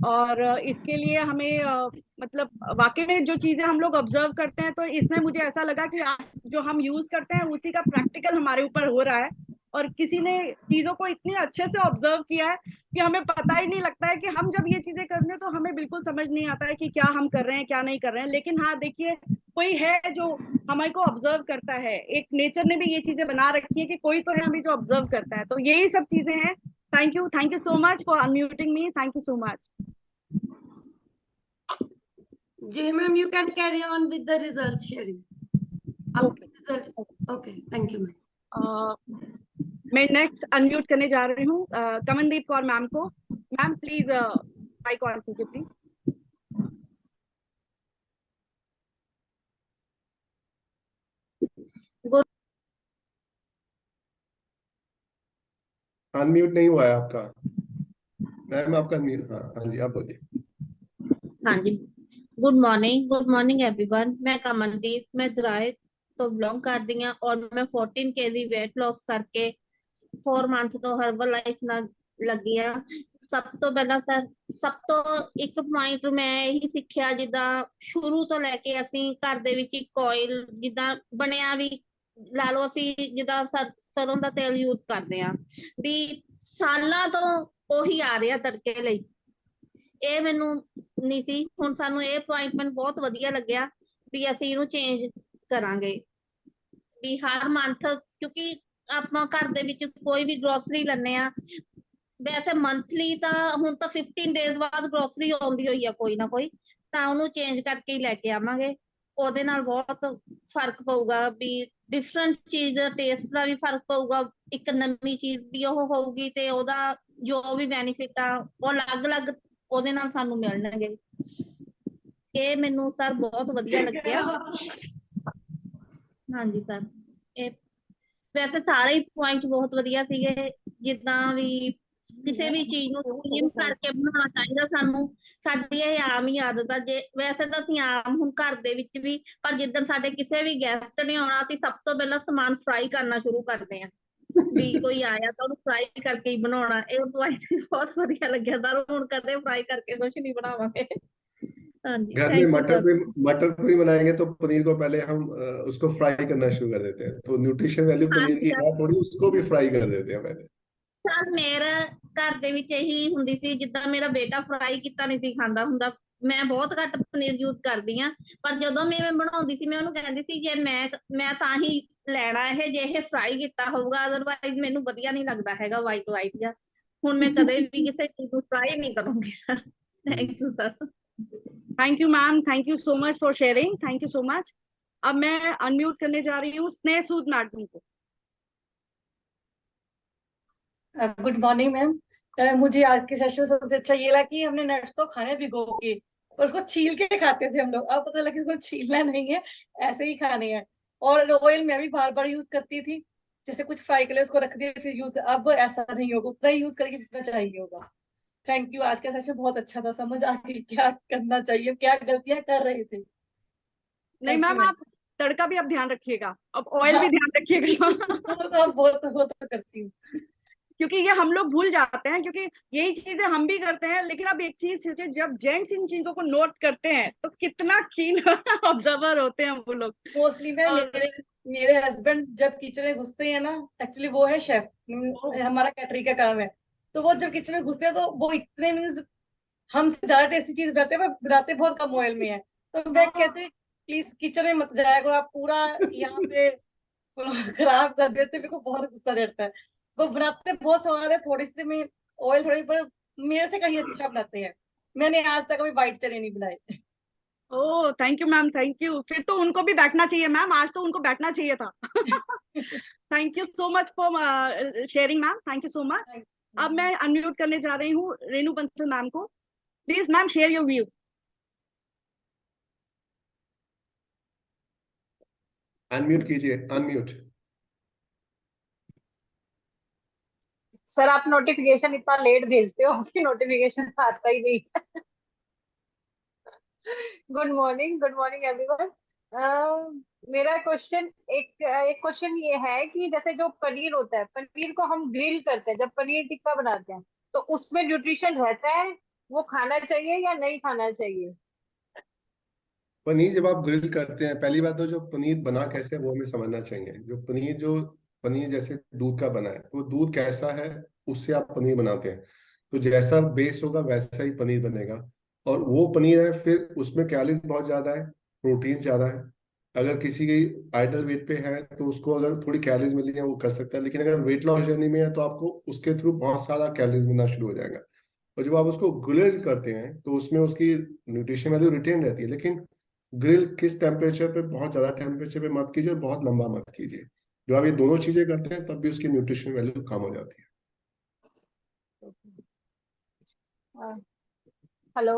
और इसके लिए हमें मतलब वाकई में जो चीजें हम लोग ऑब्जर्व करते हैं तो इसमें मुझे ऐसा लगा कि आज जो हम यूज करते हैं उसी का प्रैक्टिकल हमारे ऊपर हो रहा है और किसी ने चीजों को इतने अच्छे से ऑब्जर्व किया है कि हमें पता ही नहीं लगता है कि हम जब ये चीजें करते हैं तो हमें बिल्कुल समझ नहीं आता है कि क्या हम कर रहे हैं क्या नहीं कर रहे हैं। लेकिन हाँ देखिए, कोई है जो हमारे को ऑब्जर्व करता है, एक नेचर ने भी ये चीजें बना रखी है कि कोई तो है हमें जो ऑब्जर्व करता है। तो यही सब चीजें हैं। Thank you so much for unmuting me. Thank you so much. Juhi ma'am, you can carry on with the results sharing. Okay. Okay, thank you ma'am. मैं नेक्स्ट अनम्यूट करने जा रही हूँ कमनदीप कौर मैम को। मैम प्लीज माइक ऑन कीजिए please. Unmute नहीं हुआ है आपका मैम, आपका unmute- हाँ हाँ जी, आप बोलिए। हाँ जी, गुड मॉर्निंग एवरीवन। मैं कमलदीप, मैं दराए तो बिलोंग करती हूँ और मैं 14 केजी वेट लॉस करके 4 मंथ तो हर्बल लाइफ ਨਾਲ ਲੱਗੀ ਆ। ਸਭ ਤੋਂ ਪਹਿਲਾਂ ਸਭ ਤੋਂ ਇੱਕ ਪੁਆਇੰਟ ਮੈਂ ਇਹੀ ਸਿੱਖਿਆ, ਜਿੱਦਾਂ ਸ਼ੁਰੂ ਤੋਂ ਲੈ ਕੇ ਅਸੀਂ ਘਰ ਦੇ ਵਿੱਚ ਇੱਕ ਆਇਲ ਜਿੱਦਾਂ ਬਣਿਆ ਵੀ ਲਾ ਲਓ, ਅਸੀਂ ਜਿੱਦਾਂ ਸਰੋਂ ਦਾ ਤੇਲ ਯੂਜ਼ ਕਰਦੇ ਆ ਵੀ ਸਾਲਾਂ ਤੋਂ ਉਹੀ ਆ ਰਿਹਾ ਤੜਕੇ ਲਈ। ਇਹ ਮੈਨੂੰ ਨਹੀਂ ਸੀ, ਹੁਣ ਸਾਨੂੰ ਇਹ ਪੁਆਇੰਟ ਮੈਨੂੰ ਬਹੁਤ ਵਧੀਆ ਲੱਗਿਆ ਵੀ ਅਸੀਂ ਇਹਨੂੰ ਚੇਂਜ ਕਰਾਂਗੇ ਵੀ ਹਰ ਮੰਥ, ਕਿਉਂਕਿ ਆਪਾਂ ਘਰ ਦੇ ਵਿੱਚ ਕੋਈ ਵੀ ਗਰੋਸਰੀ ਲੈਂਦੇ ਆ ਵੈਸੇ ਮੰਥਲੀ ਤਾਂ ਹੁਣ ਤਾਂ 15 ਡੇਜ਼ ਬਾਅਦ ਗਰੋਸਰੀ ਆਉਂਦੀ ਹੋਈ ਆ ਕੋਈ ਨਾ ਕੋਈ, ਤਾਂ ਉਹਨੂੰ ਚੇਂਜ ਕਰਕੇ ਹੀ ਲੈ ਕੇ ਆਵਾਂਗੇ। ਉਹਦੇ ਨਾਲ ਬਹੁਤ ਫਰਕ ਪਊਗਾ ਵੀ ਡਿਫਰੈਂਟ ਚੀਜ਼ ਦਾ ਟੇਸਟ ਦਾ ਵੀ ਫਰਕ ਪਊਗਾ, ਇੱਕ ਨਵੀਂ ਚੀਜ਼ ਵੀ ਉਹ ਹੋਊਗੀ ਤੇ ਉਹਦਾ ਜੋ ਵੀ ਬੈਨੀਫਿਟ ਆ ਉਹ ਅਲੱਗ-ਅਲੱਗ ਉਹਦੇ ਨਾਲ ਸਾਨੂੰ ਮਿਲਣਗੇ। ਇਹ ਮੈਨੂੰ ਸਰ ਬਹੁਤ ਵਧੀਆ ਲੱਗਿਆ। ਹਾਂਜੀ ਸਰ, ਇਹ ਵੈਸੇ ਸਾਰੇ ਹੀ ਪੁਆਇੰਟ ਬਹੁਤ ਵਧੀਆ ਸੀਗੇ, ਜਿੱਦਾਂ ਵੀ ਕਿਸੇ ਵੀ ਚੀਜ਼ ਨੂੰ ਸਲਿਮ ਕਰਕੇ ਬਣਾਉਣਾ ਚਾਹੀਦਾ ਸਾਨੂੰ। ਸਾਡੀ ਇਹ ਆਮ ਹੀ ਆਦਤ ਆ, ਜੇ ਵੈਸੇ ਤਾਂ ਅਸੀਂ ਆਮ ਹੁਣ ਘਰ ਦੇ ਵਿੱਚ ਵੀ, ਪਰ ਜਿੱਦਣ ਸਾਡੇ ਕਿਸੇ ਵੀ ਗੈਸਟ ਨੇ ਆਉਣਾ ਅਸੀਂ ਸਭ ਤੋਂ ਪਹਿਲਾਂ ਸਮਾਨ ਫਰਾਈ ਕਰਨਾ ਸ਼ੁਰੂ ਕਰਦੇ ਆ ਵੀ ਕੋਈ ਆਇਆ ਤਾਂ ਉਹਨੂੰ ਫਰਾਈ ਕਰਕੇ ਹੀ ਬਣਾਉਣਾ। ਇਹ ਪੁਆਇੰਟ ਬਹੁਤ ਵਧੀਆ ਲੱਗਿਆ ਸਰ, ਹੁਣ ਕਦੇ ਫਰਾਈ ਕਰਕੇ कुछ नहीं बनावांगे। हाँ जी, घर में थैंक यू सर। मटर पनीर बनाएंगे तो पनीर को पहले हम उसको फ्राई करना शुरू कर देते हैं, तो न्यूट्रिशन वैल्यू हाँ पनीर जी की सर, है थोड़ी, उसको भी फ्राई कर देते हैं पहले। ਸਰ ਮੇਰਾ ਘਰ ਦੇ ਵਿੱਚ ਇਹੀ ਹੁੰਦੀ ਸੀ, ਜਿੱਦਾਂ ਮੇਰਾ ਬੇਟਾ ਫਰਾਈ ਕੀਤਾ ਨਹੀਂ ਸੀ ਖਾਂਦਾ ਹੁੰਦਾ, ਮੈਂ ਬਹੁਤ ਘੱਟ ਪਨੀਰ ਯੂਜ਼ ਕਰਦੀ ਆ, ਪਰ ਜਦੋਂ ਮੈਂ ਬਣਾਉਂਦੀ ਸੀ ਮੈਂ ਉਹਨੂੰ ਕਹਿੰਦੀ ਸੀ ਜੇ ਮੈਂ ਤਾਂ ਹੀ ਲੈਣਾ ਇਹ ਜੇ ਇਹ ਫਰਾਈ ਕੀਤਾ ਹੋਊਗਾ, ਅਦਰਵਾਈਜ਼ ਮੈਨੂੰ ਵਧੀਆ ਨਹੀਂ ਲੱਗਦਾ ਹੈਗਾ ਵਾਈਟ ਜਿਹਾ। ਹੁਣ ਮੈਂ ਕਦੇ ਵੀ ਕਿਸੇ ਚੀਜ਼ ਨੂੰ ਫਰਾਈ ਨਹੀਂ ਕਰੂੰਗੀ sir. Thank you sir. Thank you ma'am, thank you so much for sharing. Thank you so much. अब मैं अनम्यूट करने जा रही हूँ स्नेह सूद मैडम को। Good morning ma'am. मुझे आज के सेशन में सबसे अच्छा ये लगा कि हमने नट्स तो खाने भिगो के और उसको छील के खाते थे हम लोग, अब पता लगा इसको छीलना नहीं है, ऐसे ही खाने हैं। और ऑयल मैं भी बार बार यूज करती थी, जैसे कुछ फ्राई कर लिया उसको रख दिया फिर यूज, अब ऐसा नहीं होगा, उतना ही यूज करके जितना चाहिए होगा। थैंक यू, आज का सेशन बहुत अच्छा था, समझ आ गई क्या करना चाहिए, क्या गलतियां कर रहे थे। नहीं Thank you, मैम, ma'am. आप तड़का भी अब ध्यान रखिएगा, अब ऑयल भी ध्यान रखिएगा। वो तो करती हूँ। क्योंकि ये हम लोग भूल जाते हैं, क्योंकि यही चीजें हम भी करते हैं, लेकिन अब एक चीज सोचिए, जब जेंट्स इन चीजों को नोट करते हैं तो कितना कीन ऑब्जर्वर होते हैं वो लोग। मोस्टली मैं और मेरे हस्बैंड जब किचन में घुसते हैं ना, एक्चुअली वो है शेफ, हमारा कैटरिंग का काम है, तो वो जब किचन में घुसते हैं तो वो इतने मीन्स हमसे ज्यादा टेस्टी चीज बनाते हैं, पर बनाते बहुत कम ऑयल में है। तो मैं कहती हूँ प्लीज किचन में मत जाया करो, आप पूरा यहाँ पे खराब कर देते, मेरे को बहुत गुस्सा चढ़ता है। वो बनाते बहुत स्वाद है, थोड़ी सी में ऑयल थोड़ी, पर मेरे से कहीं अच्छा बनाते हैं। मैंने आज तक कभी व्हाइट चने नहीं बनाए। Oh thank you ma'am, thank you. फिर तो उनको भी बैठना चाहिए मैम, आज तो उनको बैठना चाहिए था। Thank you so much for sharing ma'am, thank you so much. अब मैं अनम्यूट करने जा रही हूँ रेनू बंसल मैम को। Please ma'am share your views. Unmute कीजिए, अनम्यूट। सर आप नोटिफिकेशन इतना लेट भेजते हो, आपकी नोटिफिकेशन आता ही नहीं। Good morning everyone. मेरा क्वेश्चन एक क्वेश्चन ये है कि जैसे जो पनीर होता है, पनीर को हम ग्रिल करते हैं, जब पनीर टिक्का बनाते हैं, तो उसमें न्यूट्रिशन रहता है, वो खाना चाहिए या नहीं खाना चाहिए? पनीर जब आप ग्रिल करते हैं, पहली बात तो जो पनीर बना कैसे है वो हमें समझना चाहिए। जो पनीर जैसे दूध का बना है, तो दूध कैसा है उससे आप पनीर बनाते हैं, तो जैसा बेस होगा वैसा ही पनीर बनेगा। और वो पनीर है, फिर उसमें कैलोरीज बहुत ज्यादा है, प्रोटीन ज्यादा है। अगर किसी की आइडल वेट पे है तो उसको अगर थोड़ी कैलोरीज मिलनी है वो कर सकता है, लेकिन अगर वेट लॉस जर्नी में है तो आपको उसके थ्रू बहुत सारा कैलोरीज मिलना शुरू हो जाएगा। और जब आप उसको ग्रिल करते हैं तो उसमें उसकी न्यूट्रिशन वैल्यू रिटेन रहती है, लेकिन ग्रिल किस टेम्परेचर पे, बहुत ज्यादा टेम्परेचर पे मत कीजिए और बहुत लंबा मत कीजिए। जब आप ये दोनों चीजें करते हैं तब भी उसकी न्यूट्रिशन वैल्यू कम हो जाती है। Hello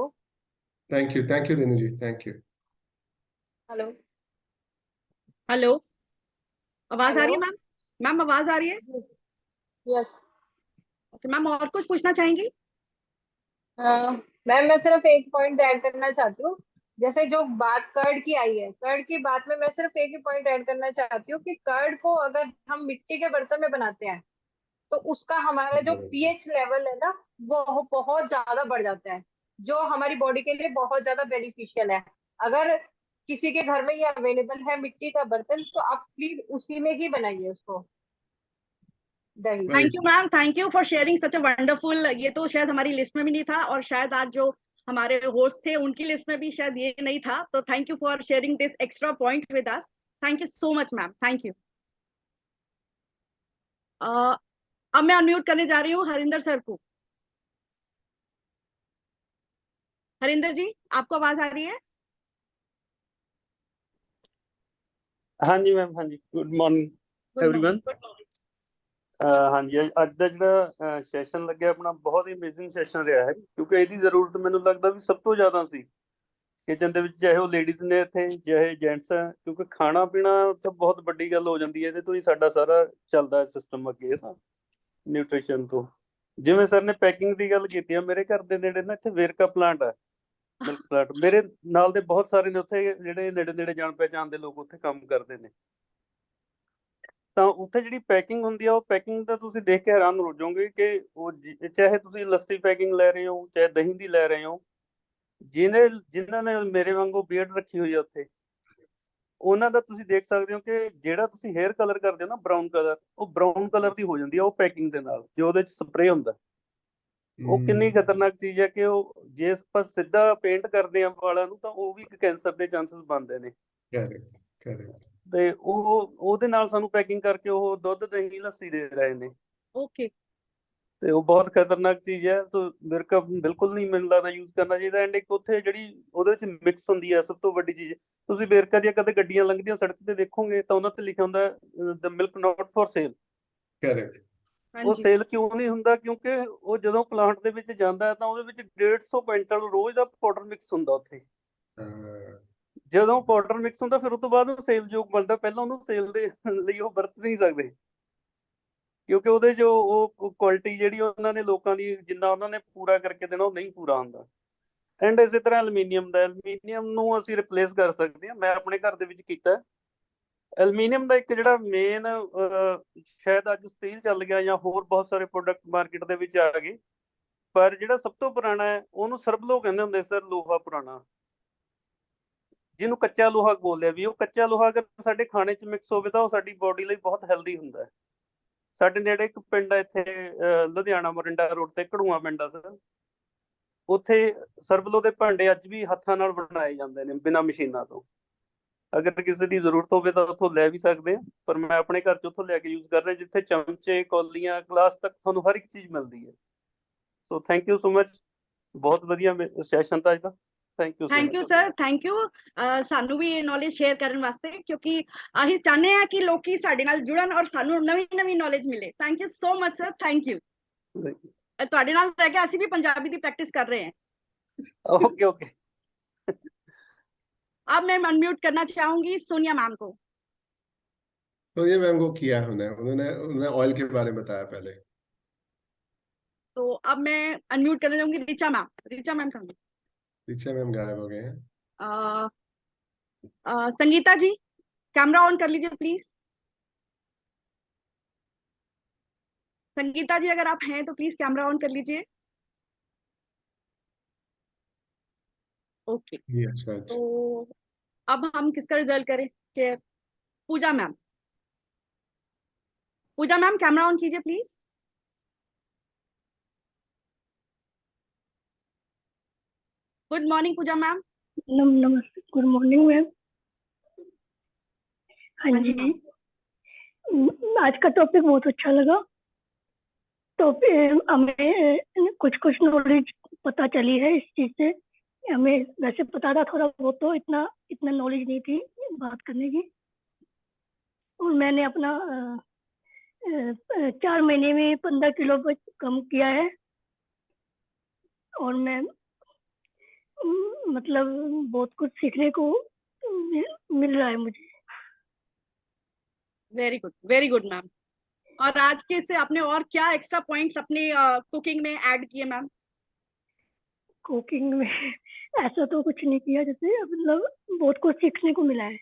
thank you Renu ji, thank you. Hello hello, आवाज आ रही हेलो है मैम? मैम आवाज आ रही है? यस ओके मैम, और कुछ पूछना चाहेंगी? मैम मैं सिर्फ एक पॉइंट ऐड करना चाहती हूँ। जैसे जो बात कर्ड की आई है, कर्ड की बात में मैं सिर्फ एक ही पॉइंट ऐड करना चाहती हूँ कि कर्ड को अगर हम मिट्टी के बर्तन में बनाते हैं, तो उसका हमारा जो पीएच लेवल है ना, वो बहुत ज्यादा बढ़ जाता है, जो हमारी बॉडी के लिए बहुत ज्यादा बेनिफिशियल है। अगर किसी के घर में ये अवेलेबल है मिट्टी का बर्तन, तो आप प्लीज उसी में ही बनाइए उसको, दही। Thank you ma'am, thank you for sharing such a wonderful. ये तो शायद हमारी लिस्ट में भी नहीं था, और शायद आज जो हमारे होस्ट थे उनकी लिस्ट में भी शायद ये नहीं था। तो thank you for sharing this extra point with us. Thank you so much ma'am, thank you. अब मैं अनम्यूट करने जा रही हूँ हरिंदर सर को। हरिंदर जी, आपको आवाज आ रही है? हाँ जी मैम, हाँ जी, good morning good everyone. Morning, good morning. हाँ जी, ਅੱਜ ਦਾ ਜਿਹੜਾ ਸੈਸ਼ਨ ਲੱਗਿਆ ਆਪਣਾ ਬਹੁਤ ਹੀ ਅਮੇਜ਼ਿੰਗ ਸੈਸ਼ਨ ਰਿਹਾ ਹੈ, ਕਿਉਂਕਿ ਇਹਦੀ ਜ਼ਰੂਰਤ ਮੈਨੂੰ ਲੱਗਦਾ ਵੀ ਸਭ ਤੋਂ ਜ਼ਿਆਦਾ ਸੀ ਕਿਚਨ ਦੇ ਵਿੱਚ, ਚਾਹੇ ਉਹ ਲੇਡੀਜ਼ ਨੇ ਇੱਥੇ ਚਾਹੇ ਜੈਂਟਸ ਹੈ, ਕਿਉਂਕਿ ਖਾਣਾ ਪੀਣਾ ਤਾਂ ਬਹੁਤ ਵੱਡੀ ਗੱਲ ਹੋ ਜਾਂਦੀ ਹੈ, ਇਹਦੇ ਤੋਂ ਹੀ ਸਾਡਾ ਸਾਰਾ ਚੱਲਦਾ ਸਿਸਟਮ ਅੱਗੇ ਤਾਂ ਨਿਊਟ੍ਰੀਸ਼ਨ ਤੋਂ। ਜਿਵੇਂ ਸਰ ਨੇ ਪੈਕਿੰਗ ਦੀ ਗੱਲ ਕੀਤੀ ਹੈ, ਮੇਰੇ ਘਰ ਦੇ ਨੇੜੇ ਨਾ ਇੱਥੇ ਵੇਰਕਾ ਪਲਾਂਟ ਹੈ, ਮਿਲਕ ਪਲਾਂਟ। ਮੇਰੇ ਨਾਲ ਦੇ ਬਹੁਤ ਸਾਰੇ ਨੇ ਉੱਥੇ, ਜਿਹੜੇ ਨੇੜੇ ਨੇੜੇ ਜਾਣ ਪਹਿਚਾਣ ਦੇ ਲੋਕ ਉੱਥੇ ਕੰਮ ਕਰਦੇ ਨੇ। ਤਾਂ ਉੱਥੇ ਜਿਹੜੀ ਪੈਕਿੰਗ ਹੁੰਦੀ ਆ, ਉਹ ਪੈਕਿੰਗ ਤਾਂ ਤੁਸੀਂ ਦੇਖ ਕੇ ਹੈਰਾਨ ਹੋ ਜਾਓਗੇ ਕਿ ਉਹ ਚਾਹੇ ਤੁਸੀਂ ਲੱਸੀ ਪੈਕਿੰਗ ਲੈ ਰਹੇ ਹੋ, ਚਾਹੇ ਦਹੀਂ ਦੀ ਲੈ ਰਹੇ ਹੋ, ਜਿਨ੍ਹਾਂ ਨੇ ਮੇਰੇ ਵਾਂਗੂ ਬੀਅਰਡ ਰੱਖੀ ਹੋਈ ਆ ਉੱਥੇ, ਉਹਨਾਂ ਦਾ ਤੁਸੀਂ ਦੇਖ ਸਕਦੇ ਹੋ ਕਿ ਜਿਹੜਾ ਤੁਸੀਂ ਹੇਅਰ ਕਲਰ ਕਰਦੇ ਹੋ ਨਾ ਬਰਾਊਨ ਕਲਰ, ਉਹ ਬਰਾਊਨ ਕਲਰ ਦੀ ਹੋ ਜਾਂਦੀ ਆ ਉਹ ਪੈਕਿੰਗ ਦੇ ਨਾਲ, ਜੋ ਉਹਦੇ 'ਚ ਸਪਰੇਅ ਹੁੰਦਾ। ਉਹ ਕਿੰਨੀ ਖਤਰਨਾਕ ਚੀਜ਼ ਹੈ ਕਿ ਉਹ ਜੇ ਆਪਾਂ ਸਿੱਧਾ ਪੇਂਟ ਕਰਦੇ ਆ ਵਾਲਾਂ ਨੂੰ ਤਾਂ ਉਹ ਵੀ ਇੱਕ ਕੈਂਸਰ ਦੇ ਚਾਂਸਸ ਬਣਦੇ ਨੇ। ਤੇ ਉਹਦੇ ਨਾਲ ਸਾਨੂੰ ਪੈਕਿੰਗ ਕਰਕੇ ਉਹ ਦੁੱਧ ਦਹੀਂ ਲੱਸੀ ਦੇ ਰਹੇ ਨੇ। ਓਕੇ। ਤੇ ਉਹ ਬਹੁਤ ਖਤਰਨਾਕ ਚੀਜ਼ ਹੈ, ਤਾਂ ਵਿਰਕਾ ਬਿਲਕੁਲ ਨਹੀਂ ਮੈਨੂੰ ਲੱਗਦਾ ਯੂਜ਼ ਕਰਨਾ ਚਾਹੀਦਾ। ਐਂਡ ਇੱਕ ਉੱਥੇ ਜਿਹੜੀ ਉਹਦੇ ਵਿੱਚ ਮਿਕਸ ਹੁੰਦੀ ਹੈ, ਸਭ ਤੋਂ ਵੱਡੀ ਚੀਜ਼, ਤੁਸੀਂ ਵੇਰਕਾ ਦੀਆਂ ਕਦੇ ਗੱਡੀਆਂ ਲੰਘਦੀਆਂ ਸੜਕ ਤੇ ਦੇਖੋਗੇ ਤਾਂ ਉਹਨਾਂ ਤੇ ਲਿਖਿਆ ਹੁੰਦਾ ਦ ਮਿਲਕ ਨੋਟ ਫॉर ਸੇਲ। ਉਹ ਸੇਲ ਕਿਉਂ ਨਹੀਂ ਹੁੰਦਾ? ਕਿਉਂਕਿ ਉਹ ਜਦੋਂ ਪਲਾਂਟ ਦੇ ਵਿੱਚ ਜਾਂਦਾ ਹੈ ਤਾਂ ਉਹਦੇ ਵਿੱਚ 150 ਕੁਇੰਟਲ ਰੋਜ਼ ਦਾ ਪਾਊਡਰ ਮਿਕਸ ਹੁੰਦਾ ਉੱਥੇ। ਜਦੋਂ ਪਾਊਡਰ ਮਿਕਸ ਹੁੰਦਾ ਫਿਰ ਉਹ ਤੋਂ ਬਾਅਦ ਉਹ ਸੇਲਯੋਗ ਬਣਦਾ, ਪਹਿਲਾਂ ਉਹਨੂੰ ਸੇਲ ਦੇ ਲਈ ਉਹ ਵਰਤ ਨਹੀਂ ਸਕਦੇ, ਕਿਉਂਕਿ ਉਹਦੇ 'ਚ ਉਹ ਕੁਆਲਿਟੀ ਜਿਹੜੀ ਉਹਨਾਂ ਨੇ ਲੋਕਾਂ ਦੀ, ਜਿੰਨਾ ਉਹਨਾਂ ਨੇ ਪੂਰਾ ਕਰਕੇ ਦੇਣਾ ਉਹ ਨਹੀਂ ਪੂਰਾ ਹੁੰਦਾ। ਐਂਡ ਇਸੇ ਤਰ੍ਹਾਂ ਐਲੂਮੀਨੀਅਮ ਨੂੰ ਅਸੀਂ ਰਿਪਲੇਸ ਕਰ ਸਕਦੇ ਹਾਂ। ਮੈਂ ਆਪਣੇ ਘਰ ਦੇ ਵਿੱਚ ਕੀਤਾ। ਐਲੂਮੀਨੀਅਮ ਦਾ ਇੱਕ ਜਿਹੜਾ ਮੇਨ ਸ਼ਾਇਦ ਅੱਜ ਸਟੀਲ ਚੱਲ ਗਿਆ ਜਾਂ ਹੋਰ ਬਹੁਤ ਸਾਰੇ ਪ੍ਰੋਡਕਟ ਮਾਰਕੀਟ ਦੇ ਵਿੱਚ ਆ ਗਏ, ਪਰ ਜਿਹੜਾ ਸਭ ਤੋਂ ਪੁਰਾਣਾ ਹੈ ਉਹਨੂੰ ਸਰਬਲੋ ਕਹਿੰਦੇ ਹੁੰਦੇ ਸਰ, ਲੋਹਾ ਪੁਰਾਣਾ, ਜਿਹਨੂੰ ਕੱਚਾ ਲੋਹਾ ਬੋਲਦੇ ਆ ਵੀ। ਉਹ ਕੱਚਾ ਲੋਹਾ ਅਗਰ ਸਾਡੇ ਖਾਣੇ 'ਚ ਮਿਕਸ ਹੋਵੇ ਤਾਂ ਉਹ ਸਾਡੀ ਬੋਡੀ ਲਈ ਬਹੁਤ ਹੈਲਦੀ ਹੁੰਦਾ ਹੈ। ਸਾਡੇ ਨੇੜੇ ਇੱਕ ਪਿੰਡ ਹੈ ਇੱਥੇ ਲੁਧਿਆਣਾ ਮੋਰਿੰਡਾ ਰੋਡ ਤੇ, ਘੜੂਆ ਪਿੰਡ ਆ ਸਰ, ਉੱਥੇ ਸਰਬਲੋ ਦੇ ਭਾਂਡੇ ਅੱਜ ਵੀ ਹੱਥਾਂ ਨਾਲ ਬਣਾਏ ਜਾਂਦੇ ਨੇ ਬਿਨਾਂ ਮਸ਼ੀਨਾਂ ਤੋਂ। ਅਗਰ ਕਿਸੇ ਦੀ ਜ਼ਰੂਰਤ ਹੋਵੇ ਤਾਂ ਉੱਥੋਂ ਲੈ ਵੀ ਸਕਦੇ ਆ, ਪਰ ਮੈਂ ਆਪਣੇ ਘਰ 'ਚ ਉੱਥੋਂ ਲੈ ਕੇ ਯੂਜ਼ ਕਰ ਰਿਹਾ, ਜਿੱਥੇ ਚਮਚੇ, ਕੌਲੀਆਂ, ਗਲਾਸ ਤੱਕ ਤੁਹਾਨੂੰ ਹਰ ਇੱਕ ਚੀਜ਼ ਮਿਲਦੀ ਹੈ। So thank you so much, ਬਹੁਤ ਵਧੀਆ ਸੈਸ਼ਨ ਤਾਂ ਅੱਜ ਦਾ। Thank you sir, thank you ਸਾਨੂੰ ਵੀ ਇਹ ਨੌਲੇਜ ਸ਼ੇਅਰ ਕਰਨ ਵਾਸਤੇ, ਕਿਉਂਕਿ ਅਸੀਂ ਚਾਹੁੰਦੇ ਹਾਂ ਕਿ ਲੋਕੀ ਸਾਡੇ ਨਾਲ ਜੁੜਨ ਔਰ ਸਾਨੂੰ ਨਵੀਂ ਨੌਲੇਜ ਮਿਲੇ। Thank you so much sir, thank you. ਤੁਹਾਡੇ ਨਾਲ ਰਹਿ ਕੇ ਅਸੀਂ ਵੀ ਪੰਜਾਬੀ ਦੀ ਪ੍ਰੈਕटिस कर रहे हैं। Okay okay. अब मैं अनम्यूट करना चाहूंगी सोनिया मैम को। सोनिया मैम को किया है उन्होंने ऑयल के बारे में बताया पहले। तो अब मैं अनम्यूट करना चाहूंगी रिचा मैम। रिचा मैम कहाँ? रिचा मैम गायब हो गए हैं। संगीता जी कैमरा ऑन कर लीजिए प्लीज। संगीता जी अगर आप हैं तो प्लीज कैमरा ऑन कर लीजिए। ओके अच्छा। तो अब हम किसका रिजल्ट करें? Puja ma'am. Puja ma'am camera on कीजिए please. Good morning Puja ma'am. नमस्ते, गुड मॉर्निंग मैम। हाँ हाँ जी जी, आज का टॉपिक बहुत अच्छा लगा। तो हमें कुछ नॉलेज पता चली है इस चीज से। हमें वैसे पता था थोड़ा बहुत, तो इतना नॉलेज नहीं थी बात करने की। और मैंने अपना 4 महीने में 15 किलो कम किया है। और मैं मतलब बहुत कुछ सीखने को मिल रहा है मुझे। Very good ma'am. और आज के से आपने और क्या एक्स्ट्रा पॉइंट्स अपने कुकिंग में ऐड किए मैम? कुकिंग में ऐसा तो कुछ नहीं किया, जैसे मतलब बहुत कुछ सीखने को मिला है।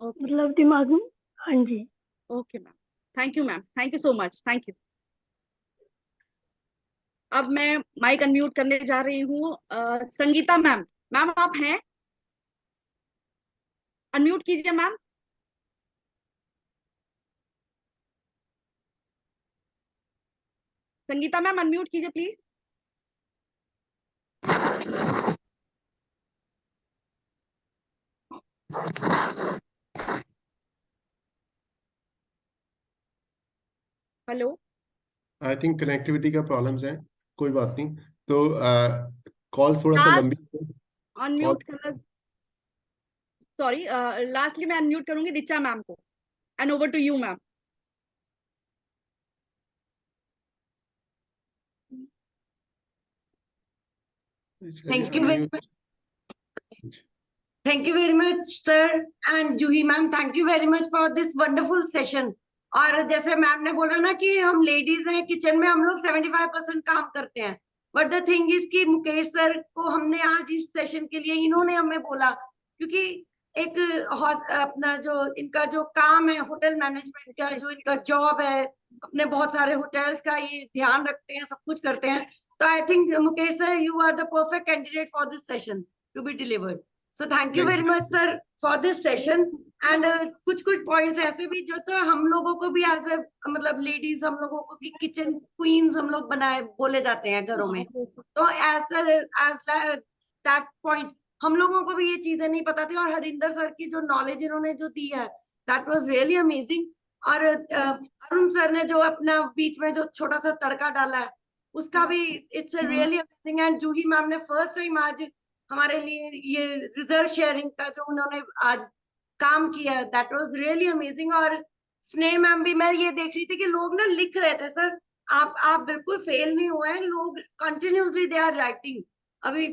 मतलब दिमाग में। हाँ जी। Okay ma'am, thank you ma'am, thank you so much, thank you. अब मैं माइक अनम्यूट करने जा रही हूँ संगीता मैम। मैम आप हैं? अनम्यूट कीजिए मैम। संगीता मैम अनम्यूट कीजिए please. Hello. I think connectivity का प्रॉब्लम्स है, कोई बात नहीं। तो कॉल थोड़ा सा लंबी अनम्यूट करना, सॉरी, लास्टली मैं अनम्यूट करूंगी रिचा मैम को। And over to you ma'am. Thank you very much. Thank you very much, sir, and Juhi ma'am. Thank you very much for this wonderful session. और जैसे ma'am ने बोला ना कि हम लेडीज हैं, किचन में हम लोग 75% काम करते हैं, बट द थिंग इज कि मुकेश सर को हमने आज इस सेशन के लिए, इन्होंने हमें बोला, क्योंकि एक अपना जो इनका जो काम है होटल मैनेजमेंट का, जो इनका जॉब है, अपने बहुत सारे होटल्स का ये ध्यान रखते हैं, सब कुछ करते हैं। तो I think Mukesh sir, you are the perfect candidate for this session to be delivered. So thank you very much sir for this session. And कुछ पॉइंट्स ऐसे भी जो तो हम लोगों को भी एज ए मतलब लेडीज, हम लोगों को कि किचन क्वींस हम लोग बनाए बोले जाते हैं घरों में, तो एज दैट पॉइंट हम लोगों को भी ये चीजें नहीं पता थी। और हरिंदर सर की जो नॉलेज इन्होंने जो दी है, दैट वाज रियली अमेजिंग। और अरुण सर ने जो अपना बीच में जो छोटा सा तड़का डाला है, उसका भी it's really amazing. And Juhi ma'am ने फर्स्ट टाइम आज हमारे लिए ये रिजल्ट शेयरिंग का जो उन्होंने आज काम किया, दैट वाज रियली अमेजिंग। और स्नेह मैम भी, मैं ये देख रही थी कि लोग ना लिख रहे थे सर, आप बिल्कुल फेल नहीं हुए हैं, लोग कंटिन्यूसली दे आर राइटिंग। अभी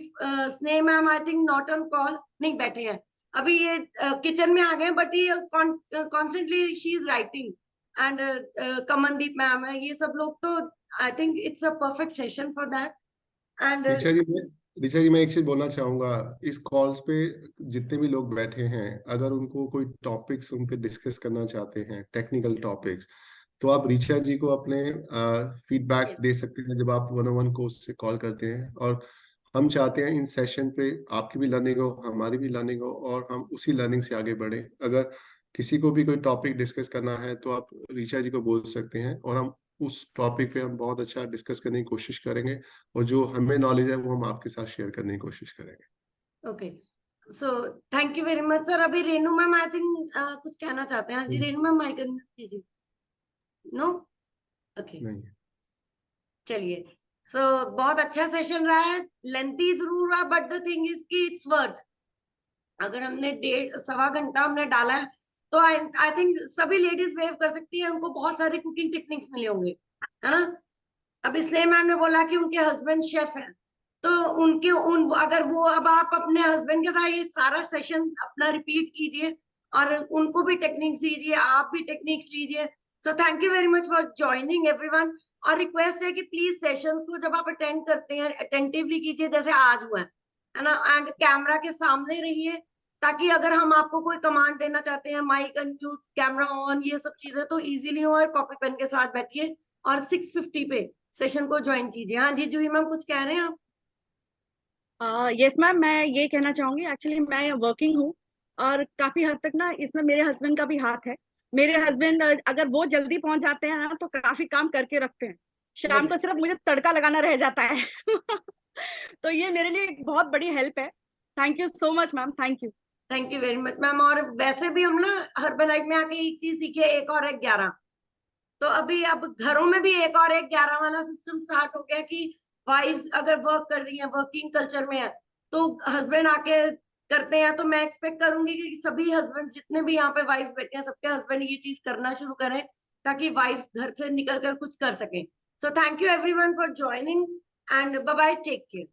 Sneh ma'am I think not on call, नहीं बैठे हैं अभी, ये किचन में आ गए, बट ये constantly she is writing. And Kamandeep ma'am है, ये सब लोग, तो I think it's a perfect session for that. And Richa ji, मैं एक चीज बोलना चाहूंगा। इस कॉल्स पे जितने भी लोग बैठे हैं, अगर उनको कोई टॉपिक्स उन पे डिस्कस करना चाहते हैं, टेक्निकल टॉपिक्स, तो आप ऋचा जी को अपने फीडबैक Yes. दे सकते हैं जब आप 101 कोर्स से कॉल करते हैं। और हम चाहते हैं इन सेशन पे आपकी भी लर्निंग हो, हमारी भी लर्निंग हो, और हम उसी लर्निंग से आगे बढ़े। अगर किसी को भी कोई टॉपिक डिस्कस करना है तो आप ऋचा जी को बोल सकते हैं, और हम उस टॉपिक पे हम बहुत अच्छा डिस्कस करने की कोशिश करेंगे, और जो हमें नॉलेज है वो हम आपके साथ शेयर करने की कोशिश करेंगे। Okay, so thank you very much sir. अभी रेनू मैम आई थिंक कुछ कहना चाहते हैं। जी रेनू मैम, माइक कीजिए। नो, ओके, नहीं, चलिए। सो बहुत अच्छा सेशन रहा है, लेंथी जरूर रहा, बट द थिंग इज कि इट्स वर्थ। अगर हमने 1.5-1.25 घंटा हमने डाला है तो आई थिंक सभी लेडीज वेव कर सकती है, उनको बहुत सारे कुकिंग टेक्निक्स मिले होंगे, है ना। अब इसलिए मैम ने बोला कि उनके हस्बैंड शेफ हैं, तो उनके अगर वो, अब आप अपने हस्बैंड के साथ ये सारा सेशन अपना रिपीट कीजिए और उनको भी टेक्निक्स दीजिए, आप भी टेक्निक्स लीजिए। सो thank you very much for joining everyone. और रिक्वेस्ट है कि प्लीज सेशंस को जब आप अटेंड करते हैं अटेंटिवली कीजिए, जैसे आज हुआ है ना, एंड कैमरा के सामने रहिए, ताकि अगर हम आपको कोई कमांड देना चाहते हैं, माइक अनम्यूट, कैमरा ऑन, ये सब चीजें तो इजीली हो, और कॉपी पेन के साथ बैठिए और 6:50 पे सेशन को ज्वाइन कीजिए। हाँ जी जूही मैम, कुछ कह रहे हैं आप? यस मैम, मैं ये कहना चाहूंगी, एक्चुअली मैं वर्किंग हूँ और काफी हद तक ना इसमें मेरे हस्बैंड का भी हाथ है। मेरे हस्बैंड अगर वो जल्दी पहुंच जाते हैं ना तो काफी काम करके रखते हैं, शाम को सिर्फ मुझे तड़का लगाना रह जाता है। तो ये मेरे लिए एक बहुत बड़ी हेल्प है। Thank you so much ma'am, thank you. Thank you very much ma'am. और वैसे भी हम ना हर्बलाइट में आके एक चीज सीखे, 1 और 1 11। तो अभी अब घरों में भी 1 और 1 11 वाला सिस्टम स्टार्ट हो गया कि वाइफ्स अगर वर्क कर रही है, वर्किंग कल्चर में है, तो हस्बैंड आके करते हैं। तो मैं एक्सपेक्ट करूंगी कि सभी हस्बैंड जितने भी यहाँ पे वाइफ्स बैठे हैं, सबके हस्बैंड ये चीज करना शुरू करें, ताकि वाइफ्स घर से निकल कर कुछ कर सकें। So thank you everyone for joining and bye bye, take care.